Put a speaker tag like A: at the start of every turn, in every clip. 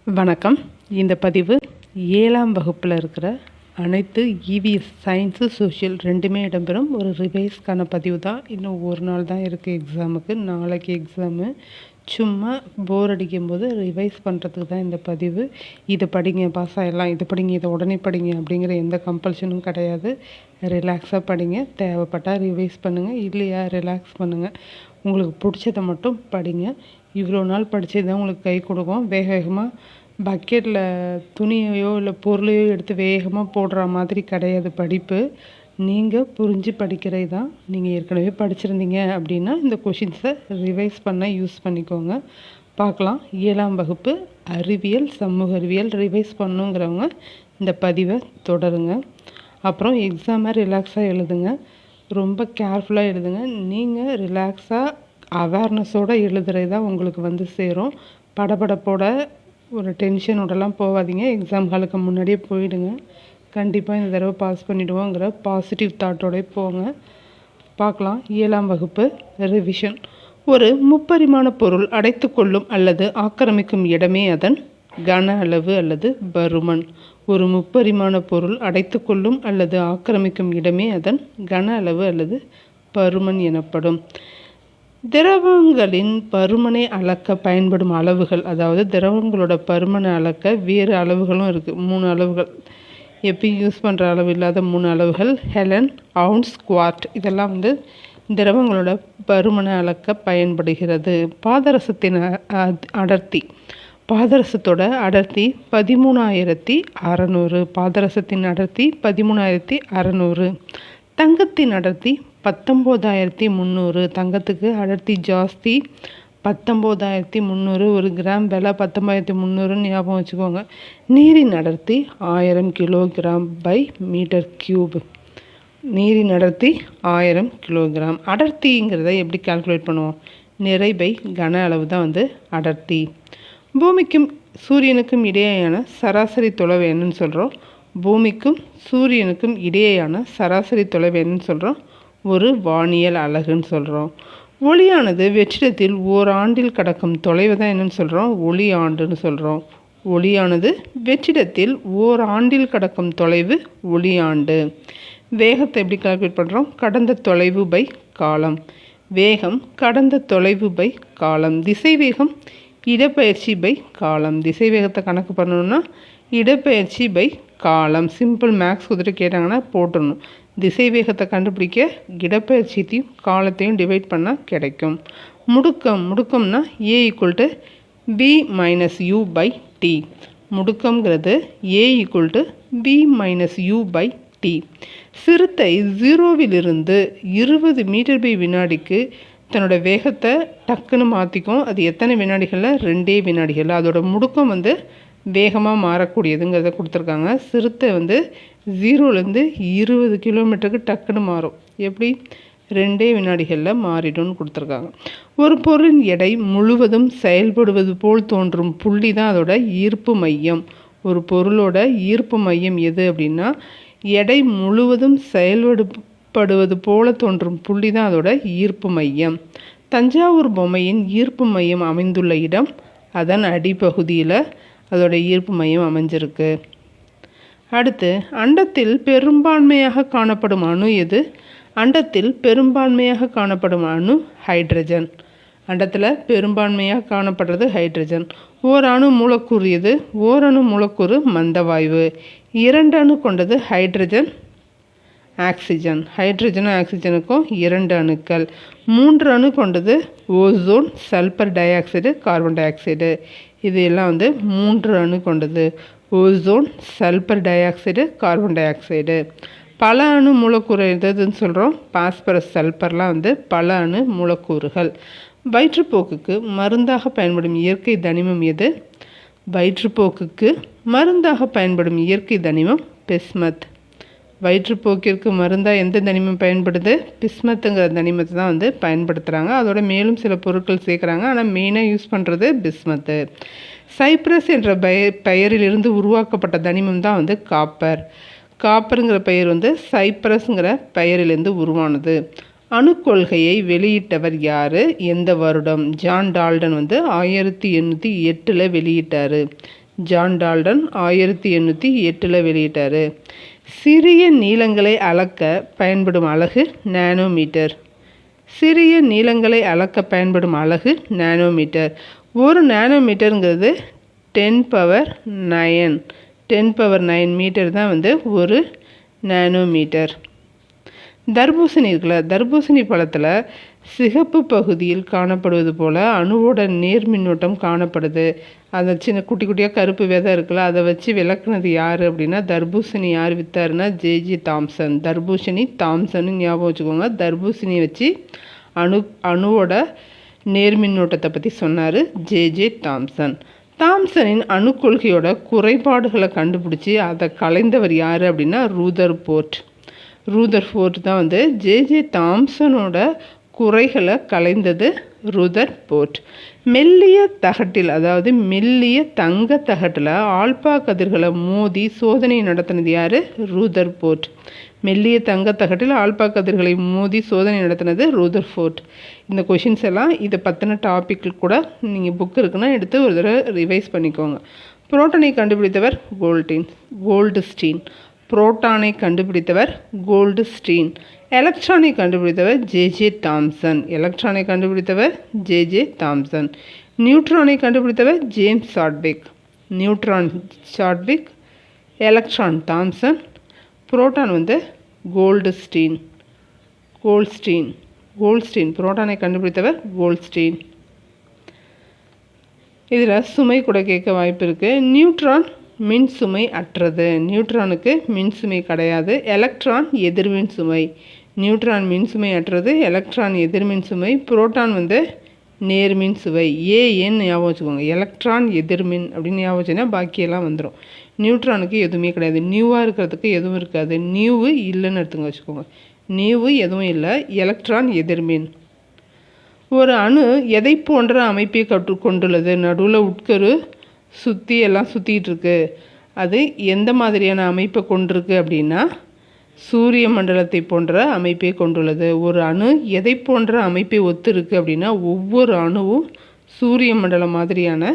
A: வணக்கம். இந்த பதிவு 7ஆம் வகுப்பில் இருக்கிற அனைத்து இவிஎஸ் சயின்ஸு சோஷியல் ரெண்டுமே இடம்பெறும் ஒரு ரிவைஸ்க்கான பதிவு தான். இன்னும் ஒரு நாள் தான் இருக்குது எக்ஸாமுக்கு. நாளைக்கு எக்ஸாமு. சும்மா போர் அடிக்கும்போது ரிவைஸ் பண்ணுறதுக்கு தான் இந்த பதிவு. இதை படிங்க, பாஸ் ஆகிடலாம், இதை படிங்க, இதை உடனே படிங்க அப்படிங்கிற எந்த கம்பல்ஷனும் கிடையாது. ரிலாக்ஸாக படிங்க. தேவைப்பட்டால் ரிவைஸ் பண்ணுங்கள், இல்லையா ரிலாக்ஸ் பண்ணுங்கள். உங்களுக்கு பிடிச்சதை மட்டும் படிங்க. இவ்வளோ நாள் படித்தது தான் உங்களுக்கு கை கொடுக்கும். வேக வேகமாக பக்கெட்டில் துணியையோ இல்லை பொருளையோ எடுத்து வேகமாக போடுற மாதிரி கிடையாது படிப்பு. நீங்கள் புரிஞ்சு படிக்கிறது தான். நீங்கள் ஏற்கனவே படிச்சிருந்தீங்க அப்படின்னா இந்த கொஷின்ஸை ரிவைஸ் பண்ண யூஸ் பண்ணிக்கோங்க. பார்க்கலாம். 7ஆம் வகுப்பு அறிவியல், சமூக அறிவியல் ரிவைஸ் பண்ணுங்கிறவங்க இந்த பதிவை தொடருங்க. அப்புறம் எக்ஸாமை ரிலாக்ஸாக எழுதுங்க. ரொம்ப கேர்ஃபுல்லாக எழுதுங்க. நீங்கள் ரிலாக்ஸாக அவேர்னஸோடு எழுதுறது தான் உங்களுக்கு வந்து சேரும். படபடப்போட ஒரு டென்ஷனோடலாம் போகாதீங்க. எக்ஸாம் ஹாலுக்கு முன்னாடியே போயிடுங்க. கண்டிப்பாக இந்த தடவை பாஸ் பண்ணிவிடுவோங்கிற பாசிட்டிவ் தாட்டோட போங்க. பார்க்கலாம். 7ஆம் வகுப்பு ரிவிஷன். ஒரு முப்பரிமாண பொருள் அடைத்து கொள்ளும் அல்லது ஆக்கிரமிக்கும் இடமே அதன் கன அளவு அல்லது பருமன். ஒரு முப்பரிமாண பொருள் அடைத்து கொள்ளும் அல்லது ஆக்கிரமிக்கும் இடமே அதன் கன அளவு அல்லது பருமன் எனப்படும். திரவங்களின் பருமனை அளக்க பயன்படும் அளவுகள், அதாவது திரவங்களோட பருமனை அளக்க வேறு அளவுகளும் இருக்குது. 3 அளவுகள். எப்பயும் யூஸ் பண்ணுற அளவு இல்லாத 3 அளவுகள். Gallon, ounce, quart. இதெல்லாம் வந்து திரவங்களோட பருமனை அளக்க பயன்படுகிறது. பாதரசத்தின் அடர்த்தி. பாதரசத்தோட அடர்த்தி 13,600. பாதரசத்தின் அடர்த்தி 13,600. தங்கத்தின் அடர்த்தி 19,300. தங்கத்துக்கு அடர்த்தி ஜாஸ்தி. 19,300. ஒரு கிராம் விலை 19,300 ஞாபகம் வச்சுக்கோங்க. நீரின் அடர்த்தி 1000 கிலோகிராம் பை மீட்டர் கியூப். நீரின் அடர்த்தி 1000 கிலோகிராம். அடர்த்திங்கிறத எப்படி கால்குலேட் பண்ணுவோம்? நிறை பை கன அளவு தான் வந்து அடர்த்தி. பூமிக்கும் சூரியனுக்கும் இடையேயான சராசரி தொலைவு என்னன்னு சொல்கிறோம்? பூமிக்கும் சூரியனுக்கும் இடையேயான சராசரி தொலைவு என்னன்னு சொல்கிறோம்? ஒரு வானியல் அலகுன்னு சொல்கிறோம். ஒளியானது வெற்றிடத்தில் ஓராண்டில் கடக்கும் தொலைவு தான் என்னன்னு சொல்கிறோம்? ஒளி ஆண்டுன்னு சொல்கிறோம். ஒளியானது வெற்றிடத்தில் ஓராண்டில் கடக்கும் தொலைவு ஒளியாண்டு. வேகத்தை எப்படி கால்குலேட் பண்ணுறோம்? கடந்த தொலைவு பை காலம். வேகம் கடந்த தொலைவு பை காலம். திசைவேகம் இடப்பெயர்ச்சி பை காலம். திசைவேகத்தை கணக்கு பண்ணணும்னா இடப்பெயர்ச்சி பை காலம். சிம்பிள் மேக்ஸ் கொடுத்துட்டு கேட்டாங்கன்னா போட்டுடணும். திசைவேகத்தை கண்டுபிடிக்க இடப்பெயர்ச்சியையும் காலத்தையும் டிவைட் பண்ணால் கிடைக்கும். முடுக்கம். முடுக்கம்னா A = B - U / T. முடுக்கம்ங்கிறது A = B - U / T. சிறுத்தை 0விலிருந்து 20 மீட்டர் பை வினாடிக்கு தன்னோட வேகத்தை டக்குன்னு மாற்றிக்கும். அது எத்தனை வினாடிகளில்? 2 வினாடிகளில். அதோட முடுக்கம் வந்து வேகமாக மாறக்கூடியதுங்கிறத கொடுத்துருக்காங்க. சிறுத்தை வந்து 0லேருந்து 20 கிலோமீட்டருக்கு டக்குன்னு மாறும். எப்படி? 2 வினாடிகளில் மாறிடும்னு கொடுத்துருக்காங்க. ஒரு பொருளின் எடை முழுவதும் செயல்படுவது போல் தோன்றும் புள்ளி தான் அதோட ஈர்ப்பு மையம். ஒரு பொருளோட ஈர்ப்பு மையம் எது அப்படின்னா, எடை முழுவதும் செயல்படுவது போல தோன்றும் புள்ளி தான் அதோட ஈர்ப்பு மையம். தஞ்சாவூர் பொம்மையின் ஈர்ப்பு மையம் அமைந்துள்ள இடம் அதன் அடிப்பகுதியில் அதோட ஈர்ப்பு மையம் அமைஞ்சிருக்கு. அடுத்து, அண்டத்தில் பெரும்பான்மையாக காணப்படும் அணு எது? அண்டத்தில் பெரும்பான்மையாக காணப்படும் அணு ஹைட்ரஜன். அண்டத்தில் பெரும்பான்மையாக காணப்படுறது ஹைட்ரஜன். ஓரணு மூலக்கூறு எது? ஓரணு மூலக்கூறு மந்தவாயு. 2 அணு கொண்டது ஹைட்ரஜன், ஆக்சிஜன். ஹைட்ரஜனும் ஆக்சிஜனுக்கும் 2 அணுக்கள். 3 அணு கொண்டது ozone, sulphur di oxide, carbon di oxide. இது எல்லாம் வந்து 3 அணு கொண்டது. Ozone, sulphur di oxide, carbon di oxide. பல அணு மூலக்கூறு எதுன்னு சொல்கிறோம்? பாஸ்பரஸ், சல்பர்லாம் வந்து பல அணு மூலக்கூறுகள். வயிற்றுப்போக்குக்கு மருந்தாக பயன்படும் இயற்கை தனிமம் எது? வயிற்றுப்போக்குக்கு மருந்தாக பயன்படும் இயற்கை தனிமம் பிஸ்மத். வயிற்றுப்போக்கிற்கு மருந்தாக எந்த தனிமம் பயன்படுது? பிஸ்மத்துங்கிற தனிமத்தை தான் வந்து பயன்படுத்துகிறாங்க. அதோட மேலும் சில பொருட்கள் சேர்க்குறாங்க. ஆனால் மெயினாக யூஸ் பண்ணுறது பிஸ்மத்து. சைப்ரஸ் என்ற பெயரிலிருந்து உருவாக்கப்பட்ட தனிமம் தான் வந்து காப்பர். காப்பருங்கிற பெயர் வந்து சைப்ரஸுங்கிற பெயரிலிருந்து உருவானது. அணுக்கொள்கையை வெளியிட்டவர் யார்? எந்த வருடம்? ஜான் டால்டன் வந்து 1808 வெளியிட்டார். ஜான் டால்டன் 1808 வெளியிட்டார். சிறிய நீளங்களை அளக்க பயன்படும் அலகு நேனோமீட்டர். சிறிய நீளங்களை அளக்க பயன்படும் அலகு நேனோமீட்டர். ஒரு நேனோமீட்டருங்கிறது 10⁹ மீட்டர் தான் வந்து ஒரு நேனோமீட்டர். தர்பூசணி இருக்குல்ல, தர்பூசணி பழத்தில் சிகப்பு பகுதியில் காணப்படுவது போல் அணுவோட நேர் மின்னோட்டம் காணப்படுது. அந்த சின்ன குட்டி குட்டியாக கருப்பு விதை இருக்குல்ல, அதை வச்சு விளக்குனது யார் அப்படின்னா தர்பூசணி யார் விற்றாருன்னா ஜேஜே தாம்சன். தர்பூசணி தாம்சன் ஞாபகம் வச்சுக்கோங்க. தர்பூசணியை வச்சு அணுவோட நேர் மின்னோட்டத்தை பற்றி சொன்னார் ஜேஜே தாம்சன். தாம்சனின் அணு கொள்கையோட குறைபாடுகளை கண்டுபிடிச்சி அதை கலைந்தவர் யார் அப்படின்னா ரூதர்ஃபோர்ட் தான் வந்து ஜேஜே தாம்சனோட குறைகளை கலைந்தது ரூதர்ஃபோர்ட். மெல்லிய தகட்டில், அதாவது மெல்லிய தங்க தகட்டில் ஆல்பா கதிர்களை மோதி சோதனை நடத்தினது யார்? ரூதர்ஃபோர்ட். மெல்லிய தங்க தகட்டில் ஆல்பா கதிர்களை மோதி சோதனை நடத்தினது ரூதர்ஃபோர்ட். இந்த கொஷின்ஸ் எல்லாம் இதை பற்றின டாபிக் கூட நீங்கள் புக் இருக்குன்னா எடுத்து ஒரு தடவை ரிவைஸ் பண்ணிக்கோங்க. புரோட்டானை கண்டுபிடித்தவர் கோல்டுஸ்டீன். புரோட்டானை கண்டுபிடித்தவர் கோல்டுஸ்டீன். எலக்ட்ரானை கண்டுபிடித்தவர் ஜேஜே தாம்சன். எலக்ட்ரானை கண்டுபிடித்தவர் ஜேஜே தாம்சன். நியூட்ரானை கண்டுபிடித்தவர் James Chadwick. Neutron Chadwick, electron Thomson, proton வந்து கோல்டுஸ்டீன். புரோட்டானை கண்டுபிடித்தவர் கோல்டுஸ்டீன். இதில் சுமை கூட கேட்க வாய்ப்பு இருக்குது. நியூட்ரான் மின் சுமை அற்றது. நியூட்ரானுக்கு மின் சுமை கிடையாது. எலக்ட்ரான் எதிர்மின் சுமை. நியூட்ரான் மின் சுமை அற்றது, எலக்ட்ரான் எதிர்மின் சுமை. புரோட்டான் வந்து நேர்மின் சுவை. ஏன்னு ஞாபகம் வச்சுக்கோங்க. எலக்ட்ரான் எதிர்மின் அப்படின்னு ஞாபகம் வச்சுன்னா பாக்கியெல்லாம் வந்துடும். நியூட்ரானுக்கு எதுவுமே கிடையாது. நியூவாக இருக்கிறதுக்கு எதுவும் இருக்காது. நியூவு இல்லைன்னு எடுத்துங்க வச்சுக்கோங்க. நியூவு எதுவும் இல்லை. எலக்ட்ரான் எதிர்மின். ஒரு அணு எதை போன்ற அமைப்பை கொண்டுள்ளது? நடுவில் உட்கரு சுற்றி எல்லாம் சுற்றிட்டு இருக்கு. அது எந்த மாதிரியான அமைப்பை கொண்டிருக்கு அப்படின்னா சூரிய மண்டலத்தை போன்ற அமைப்பை கொண்டுள்ளது. ஒரு அணு எதை போன்ற அமைப்பை ஒத்து இருக்கு அப்படின்னா ஒவ்வொரு அணுவும் சூரிய மண்டலம் மாதிரியான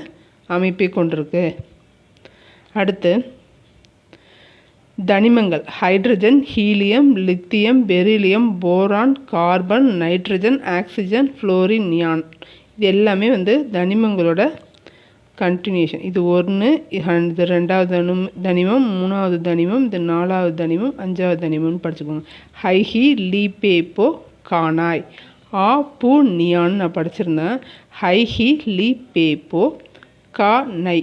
A: அமைப்பை கொண்டிருக்கு. அடுத்து தனிமங்கள் hydrogen, helium, lithium, beryllium, boron, carbon, nitrogen, oxygen, fluorine, neon. இது எல்லாமே வந்து தனிமங்களோட கண்டினியூஷன். இது 1, இது 2வது தனிமம், 3வது தனிமம், இது 4வது தனிமம், 5வது தனிமம்னு படிச்சுக்கோங்க. ஹைஹி, லீபேப்போ, கானாய். பூ நியான் நான் படிச்சிருந்தேன். ஹைஹி, லீபேப்போ, கானை.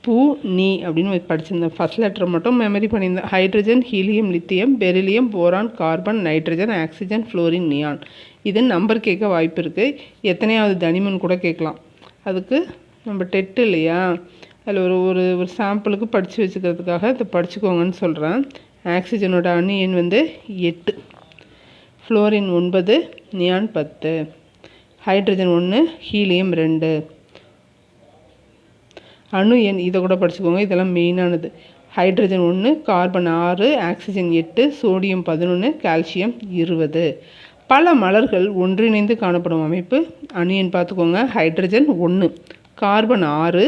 A: பூ நீ அப்படின்னு படிச்சிருந்தேன். ஃபர்ஸ்ட் லெட்டர் மட்டும் மெமரி பண்ணியிருந்தேன். Hydrogen, helium, lithium, beryllium, boron, carbon, nitrogen, oxygen, fluorine, neon. இது நம்பர் கேட்க வாய்ப்பு இருக்குது. எத்தனையாவது தனிமன் கூட கேட்கலாம். அதுக்கு நம்ம டெட்டு இல்லையா, அதில் ஒரு சாம்பிளுக்கு படித்து வச்சுக்கிறதுக்காக இதை படிச்சுக்கோங்கன்னு சொல்கிறேன். ஆக்சிஜனோட அணு எண் வந்து 8, ஃப்ளோரின் 9, நியான் 10, ஹைட்ரஜன் 1, ஹீலியம் 2. அணு எண் இதை கூட படிச்சுக்கோங்க, இதெல்லாம் மெயினானது. Hydrogen 1, carbon 6, oxygen 8, sodium 11, calcium 20. பல மலர்கள் ஒன்றிணைந்து காணப்படும் அமைப்பு அணு எண் பார்த்துக்கோங்க. Hydrogen 1, carbon 6,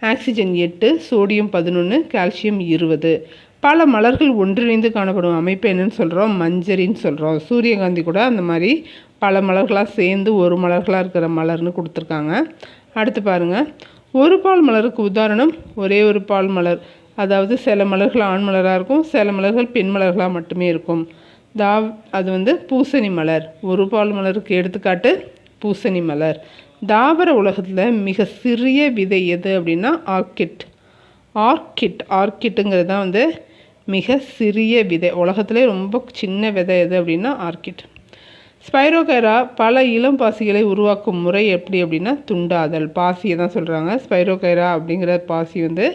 A: oxygen 8, sodium 11, calcium 20. பல மலர்கள் ஒன்றிணைந்து காணப்படும் அமைப்பு என்னன்னு சொல்கிறோம்? மஞ்சரின்னு சொல்கிறோம். சூரியகாந்தி கூட அந்த மாதிரி பல மலர்களாக சேர்ந்து ஒரு மலர்களாக இருக்கிற மலர்னு கொடுத்துருக்காங்க. அடுத்து பாருங்கள், ஒரு பால் மலருக்கு உதாரணம் ஒரே ஒரு பால் மலர். அதாவது சில மலர்கள் ஆண் மலராக இருக்கும், சில மலர்கள் பெண் மலர்களாக மட்டுமே இருக்கும். அது வந்து பூசணி மலர். ஒரு பால் மலருக்கு எடுத்துக்காட்டு பூசணி மலர். தாவர உலகத்தில் மிக சிறிய விதை எது அப்படின்னா ஆர்க்கிட்டுங்கிறது தான் வந்து மிக சிறிய விதை. உலகத்திலே ரொம்ப சின்ன விதை எது அப்படின்னா ஆர்க்கிட். ஸ்பைரோகைரா பல இளம் பாசிகளை உருவாக்கும் முறை எப்படி அப்படின்னா துண்டாதல். பாசியை தான் சொல்கிறாங்க. ஸ்பைரோகைரா அப்படிங்கிற பாசி வந்து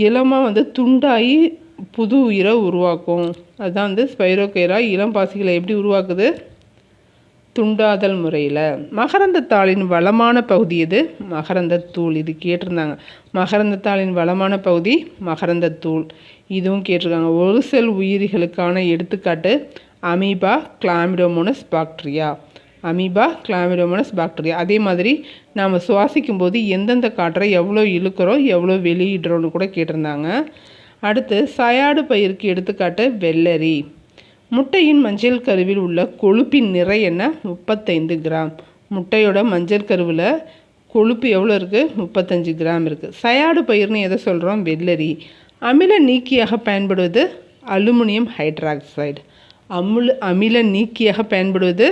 A: இளமாக வந்து துண்டாகி புது உயிரை உருவாக்கும். அதுதான் வந்து ஸ்பைரோகைரா இளம் பாசிகளை எப்படி உருவாக்குது? துண்டாதல் முறையில். மகரந்தத்தாளின் வளமான பகுதி எது? மகரந்தத்தூள். இது கேட்டிருந்தாங்க. மகரந்தத்தாளின் வளமான பகுதி மகரந்தத்தூள். இதுவும் கேட்டிருக்காங்க. ஒரு செல் உயிரிகளுக்கான எடுத்துக்காட்டு amoeba, Chlamydomonas bacteria. Amoeba, Chlamydomonas, bacteria. அதே மாதிரி நாம் சுவாசிக்கும் போது எந்தெந்த காற்றை எவ்வளோ இழுக்கிறோம் எவ்வளோ வெளியிடுறோன்னு கூட கேட்டிருந்தாங்க. அடுத்து சயாடு பயிருக்கு எடுத்துக்காட்டு வெள்ளரி. முட்டையின் மஞ்சள் கருவில் உள்ள கொழுப்பின் நிறை என்ன? 35 கிராம். முட்டையோட மஞ்சள் கருவில் கொழுப்பு எவ்வளோ இருக்குது? 35 கிராம் இருக்குது. சயாடு பயிர்னு எதை சொல்கிறோம்? வெள்ளரி. அமில நீக்கியாக பயன்படுவது அலுமினியம் ஹைட்ராக்சைடு. அமில நீக்கியாக பயன்படுவது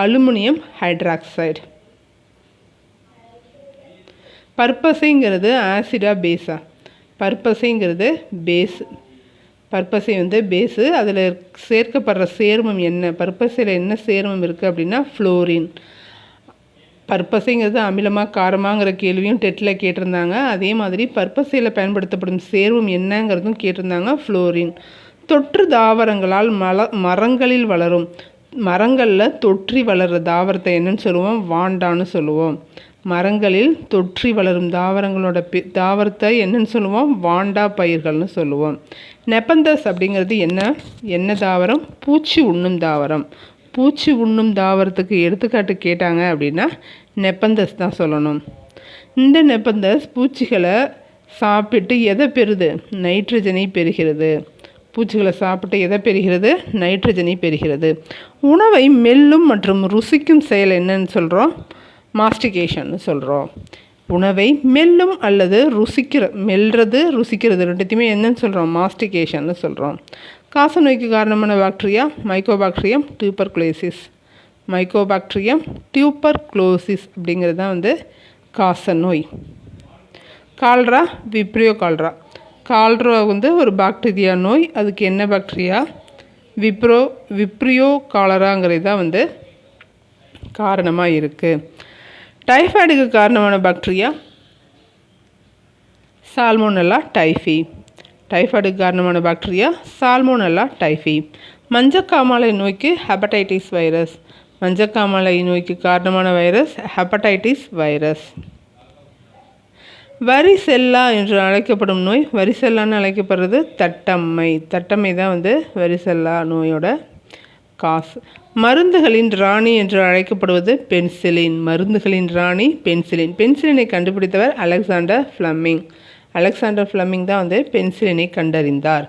A: அலுமினியம் ஹைட்ராக்சைடு. பற்பசைங்கிறது ஆசிடா பேஸா? பற்பசைங்கிறது பேஸு. பற்பசை பேஸு. அதில் சேர்க்கப்படுற சேர்மம் என்ன? பற்பசையில் என்ன சேர்மம் இருக்குது அப்படின்னா ஃப்ளோரின். பற்பசைங்கிறது அமிலமாக காரமாங்கிற கேள்வியும் டெட்டில் கேட்டிருந்தாங்க. அதே மாதிரி பற்பசையில் பயன்படுத்தப்படும் சேர்மம் என்னங்கிறதும் கேட்டிருந்தாங்க, ஃப்ளோரின். தொற்று தாவரங்களால் மரங்களில் வளரும் மரங்களில் தொற்றி வளர்கிற தாவரத்தை என்னன்னு சொல்லுவோம்? வாண்டான்னு சொல்லுவோம். மரங்களில் தொற்றி வளரும் தாவரங்களோட தாவரத்தை என்னன்னு சொல்லுவோம்? வாண்டா பயிர்கள்னு சொல்லுவோம். நெப்பந்தஸ் அப்படிங்கிறது என்ன தாவரம்? பூச்சி உண்ணும் தாவரம். பூச்சி உண்ணும் தாவரத்துக்கு எடுத்துக்காட்டு கேட்டாங்க அப்படின்னா நெப்பந்தஸ் தான் சொல்லணும். இந்த நெப்பந்தஸ் பூச்சிகளை சாப்பிட்டு எதை பெறுது? நைட்ரஜனை பெறுகிறது. பூச்சிகளை சாப்பிட்டு எதை பெறுகிறது? நைட்ரஜனை பெறுகிறது. உணவை மெல்லும் மற்றும் ருசிக்கும் செயல் என்னன்னு சொல்கிறோம்? மாஸ்டிகேஷன்னு சொல்கிறோம். உணவை மெல்லும் அல்லது மெல்றது ருசிக்கிறது ரெண்டுத்தையுமே என்னன்னு சொல்கிறோம்? மாஸ்டிகேஷன்னு சொல்கிறோம். காசநோய்க்கு காரணமான bacteria Mycobacterium tuberculosis. Mycobacterium tuberculosis அப்படிங்கிறது தான் காசநோய். கால்ரா, விப்ரியோ கால்ரா. கால்ரா ஒரு பாக்டீரியா நோய். அதுக்கு என்ன பாக்டீரியா? விப்ரியோ காலராங்கிறது தான் காரணமாக இருக்குது. டைஃபாய்டுக்கு காரணமான பாக்டீரியா சால்மோனெல்லா டைஃபி. டைஃபாய்டுக்கு காரணமான பாக்டீரியா சால்மோனெல்லா டைஃபி. மஞ்சக்காமாலை நோய்க்கு ஹெப்படைட்டிஸ் வைரஸ். மஞ்சக்காமாலை நோய்க்கு காரணமான வைரஸ் ஹெப்படைட்டிஸ் வைரஸ். வரிசெல்லா என்று அழைக்கப்படும் நோய், வரிசெல்லான்னு அழைக்கப்படுறது தட்டம்மை. தட்டம்மை தான் வரிசெல்லா நோயோட காசு. மருந்துகளின் ராணி என்று அழைக்கப்படுவது பென்சிலின். மருந்துகளின் ராணி பென்சிலின். பென்சிலினை கண்டுபிடித்தவர் அலெக்சாண்டர் ஃப்ளெமிங். அலெக்சாண்டர் ஃப்ளெமிங் தான் பென்சிலினை கண்டறிந்தார்.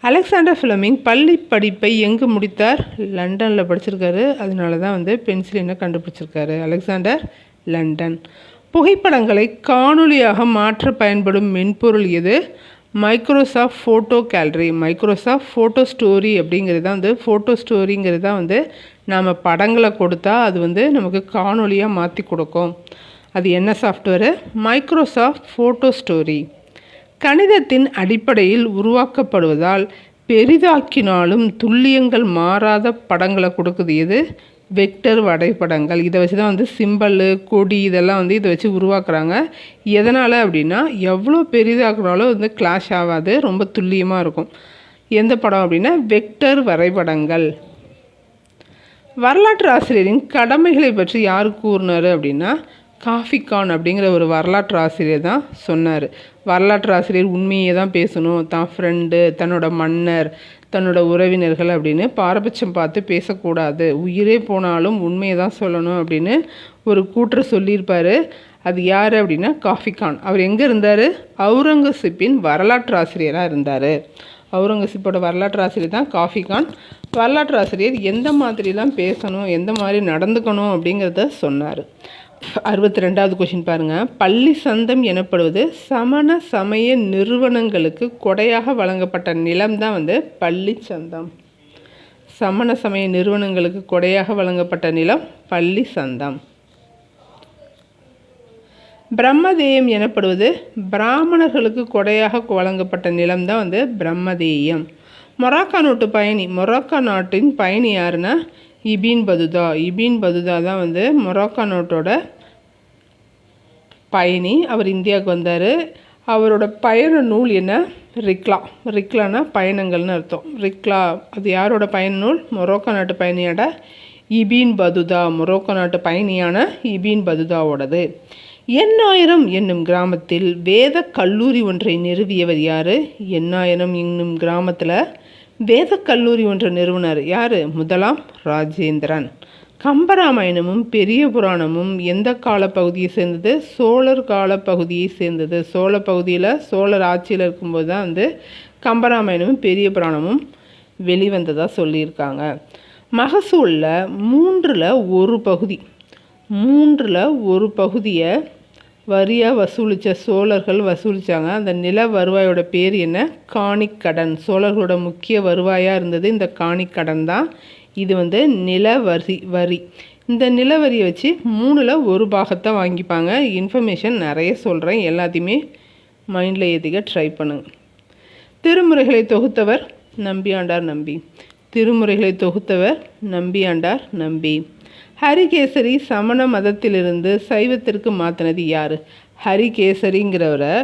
A: அலெக்சாண்டர் ஃப்ளெமிங் பள்ளி படிப்பை எங்கு முடித்தார்? லண்டனில் படிச்சிருக்காரு. அதனால தான் பென்சிலினை கண்டுபிடிச்சிருக்காரு. Alexander London. புகைப்படங்களை காணொலியாக மாற்ற பயன்படும் மென்பொருள் எது? Microsoft photo gallery. Microsoft photo story அப்படிங்கிறது தான் ஃபோட்டோ ஸ்டோரிங்கிறது தான் நாம் படங்களை கொடுத்தா அது நமக்கு காணொலியாக மாற்றி கொடுக்கும். அது என்ன சாஃப்ட்வேரு? Microsoft photo story. கணிதத்தின் அடிப்படையில் உருவாக்கப்படுவதால் பெரிதாக்கினாலும் துல்லியங்கள் மாறாத படங்களை கொடுக்குது எது? வெக்டர் வரைபடங்கள். இதை வச்சு தான் சிம்பல், கொடி இதெல்லாம் இதை வச்சு உருவாக்குறாங்க. எதனால் அப்படின்னா எவ்வளோ பெரிதாக்குனாலும் கிளாஷ் ஆகாது, ரொம்ப துல்லியமாக இருக்கும். எந்த படம் அப்படின்னா வெக்டர் வரைபடங்கள். வரலாற்று ஆசிரியரின் கடமைகளை பற்றி யார் கூறினார் அப்படின்னா காஃபிகான் அப்படிங்கிற ஒரு வரலாற்று ஆசிரியர் தான் சொன்னார். வரலாற்று ஆசிரியர் உண்மையை தான் பேசணும், தான் ஃப்ரெண்டு, தன்னோட மன்னர், தன்னோட உறவினர்கள் அப்படின்னு பாரபட்சம் பார்த்து பேசக்கூடாது, உயிரே போனாலும் உண்மையை தான் சொல்லணும் அப்படின்னு ஒரு கூற்று சொல்லியிருப்பார். அது யார் அப்படின்னா காஃபிகான். அவர் எங்கே இருந்தார்? அவுரங்கசீப்பின் வரலாற்று ஆசிரியராக இருந்தார். அவுரங்கசீப்போட வரலாற்று ஆசிரியர் தான் காஃபிகான். வரலாற்று ஆசிரியர் எந்த மாதிரிலாம் பேசணும், எந்த மாதிரி நடந்துக்கணும் அப்படிங்கிறத சொன்னார். 62வது கொஷின் பாருங்கள். பள்ளி சந்தம் எனப்படுவது சமண சமய நிறுவனங்களுக்கு கொடையாக வழங்கப்பட்ட நிலம் தான் பள்ளி சந்தம். சமண சமய நிறுவனங்களுக்கு கொடையாக வழங்கப்பட்ட நிலம் பள்ளி சந்தம். பிரம்மதேயம் எனப்படுவது பிராமணர்களுக்கு கொடையாக வழங்கப்பட்ட நிலம் தான் பிரம்மதேயம். மொராக்கா நாட்டு பயணி. மொராக்கா நாட்டின் பயணி யாருன்னா இபின் பதுதா. இபின் பதுதா தான் மொராக்கா நாட்டோட பயணி. அவர் இந்தியாவுக்கு வந்தார். அவரோட பயண நூல் என்ன? ரிக்லா. ரிக்லானா பயணங்கள்னு அர்த்தம். ரிக்லா அது யாரோட பயண நூல்? மொராக்கோ நாட்டு பயணியோட இபின் பதுதா. மொராக்கோ நாட்டு பயணியான இபின் பதுதாவோடது. எண்ணாயிரம் என்னும் கிராமத்தில் வேத கல்லூரி ஒன்றை நிறுவியவர் யார்? எண்ணாயிரம் என்னும் கிராமத்தில் வேத கல்லூரி ஒன்றை நிறுவனர் யார்? முதலாம் ராஜேந்திரன். கம்பராமாயணமும் பெரிய புராணமும் எந்த காலப்பகுதியை சேர்ந்தது? சோழர் காலப்பகுதியை சேர்ந்தது. சோழ பகுதியில் சோழர் ஆட்சியில் இருக்கும்போது தான் கம்பராமாயணமும் பெரிய புராணமும் வெளிவந்ததாக சொல்லியிருக்காங்க. மகசூலில் மூன்றில் ஒரு பகுதியை வரியாக வசூலித்த சோழர்கள் வசூலித்தாங்க. அந்த நில வருவாயோட பேர் என்ன? காணிக்கடன். சோழர்களோட முக்கிய வருவாயாக இருந்தது இந்த காணிக்கடன் தான். இது நில வரி. இந்த நிலவரியை வச்சு மூணில் ஒரு பாகத்தை வாங்கிப்பாங்க. இன்ஃபர்மேஷன் நிறைய சொல்கிறேன், எல்லாத்தையுமே மைண்டில் ஏற்றிக்க ட்ரை பண்ணுங்க. திருமுறைகளை தொகுத்தவர் நம்பியாண்டார் நம்பி. ஹரிகேசரி சமண மதத்திலிருந்து சைவத்திற்கு மாற்றினது யார்? ஹரிகேசரிங்கிறவரை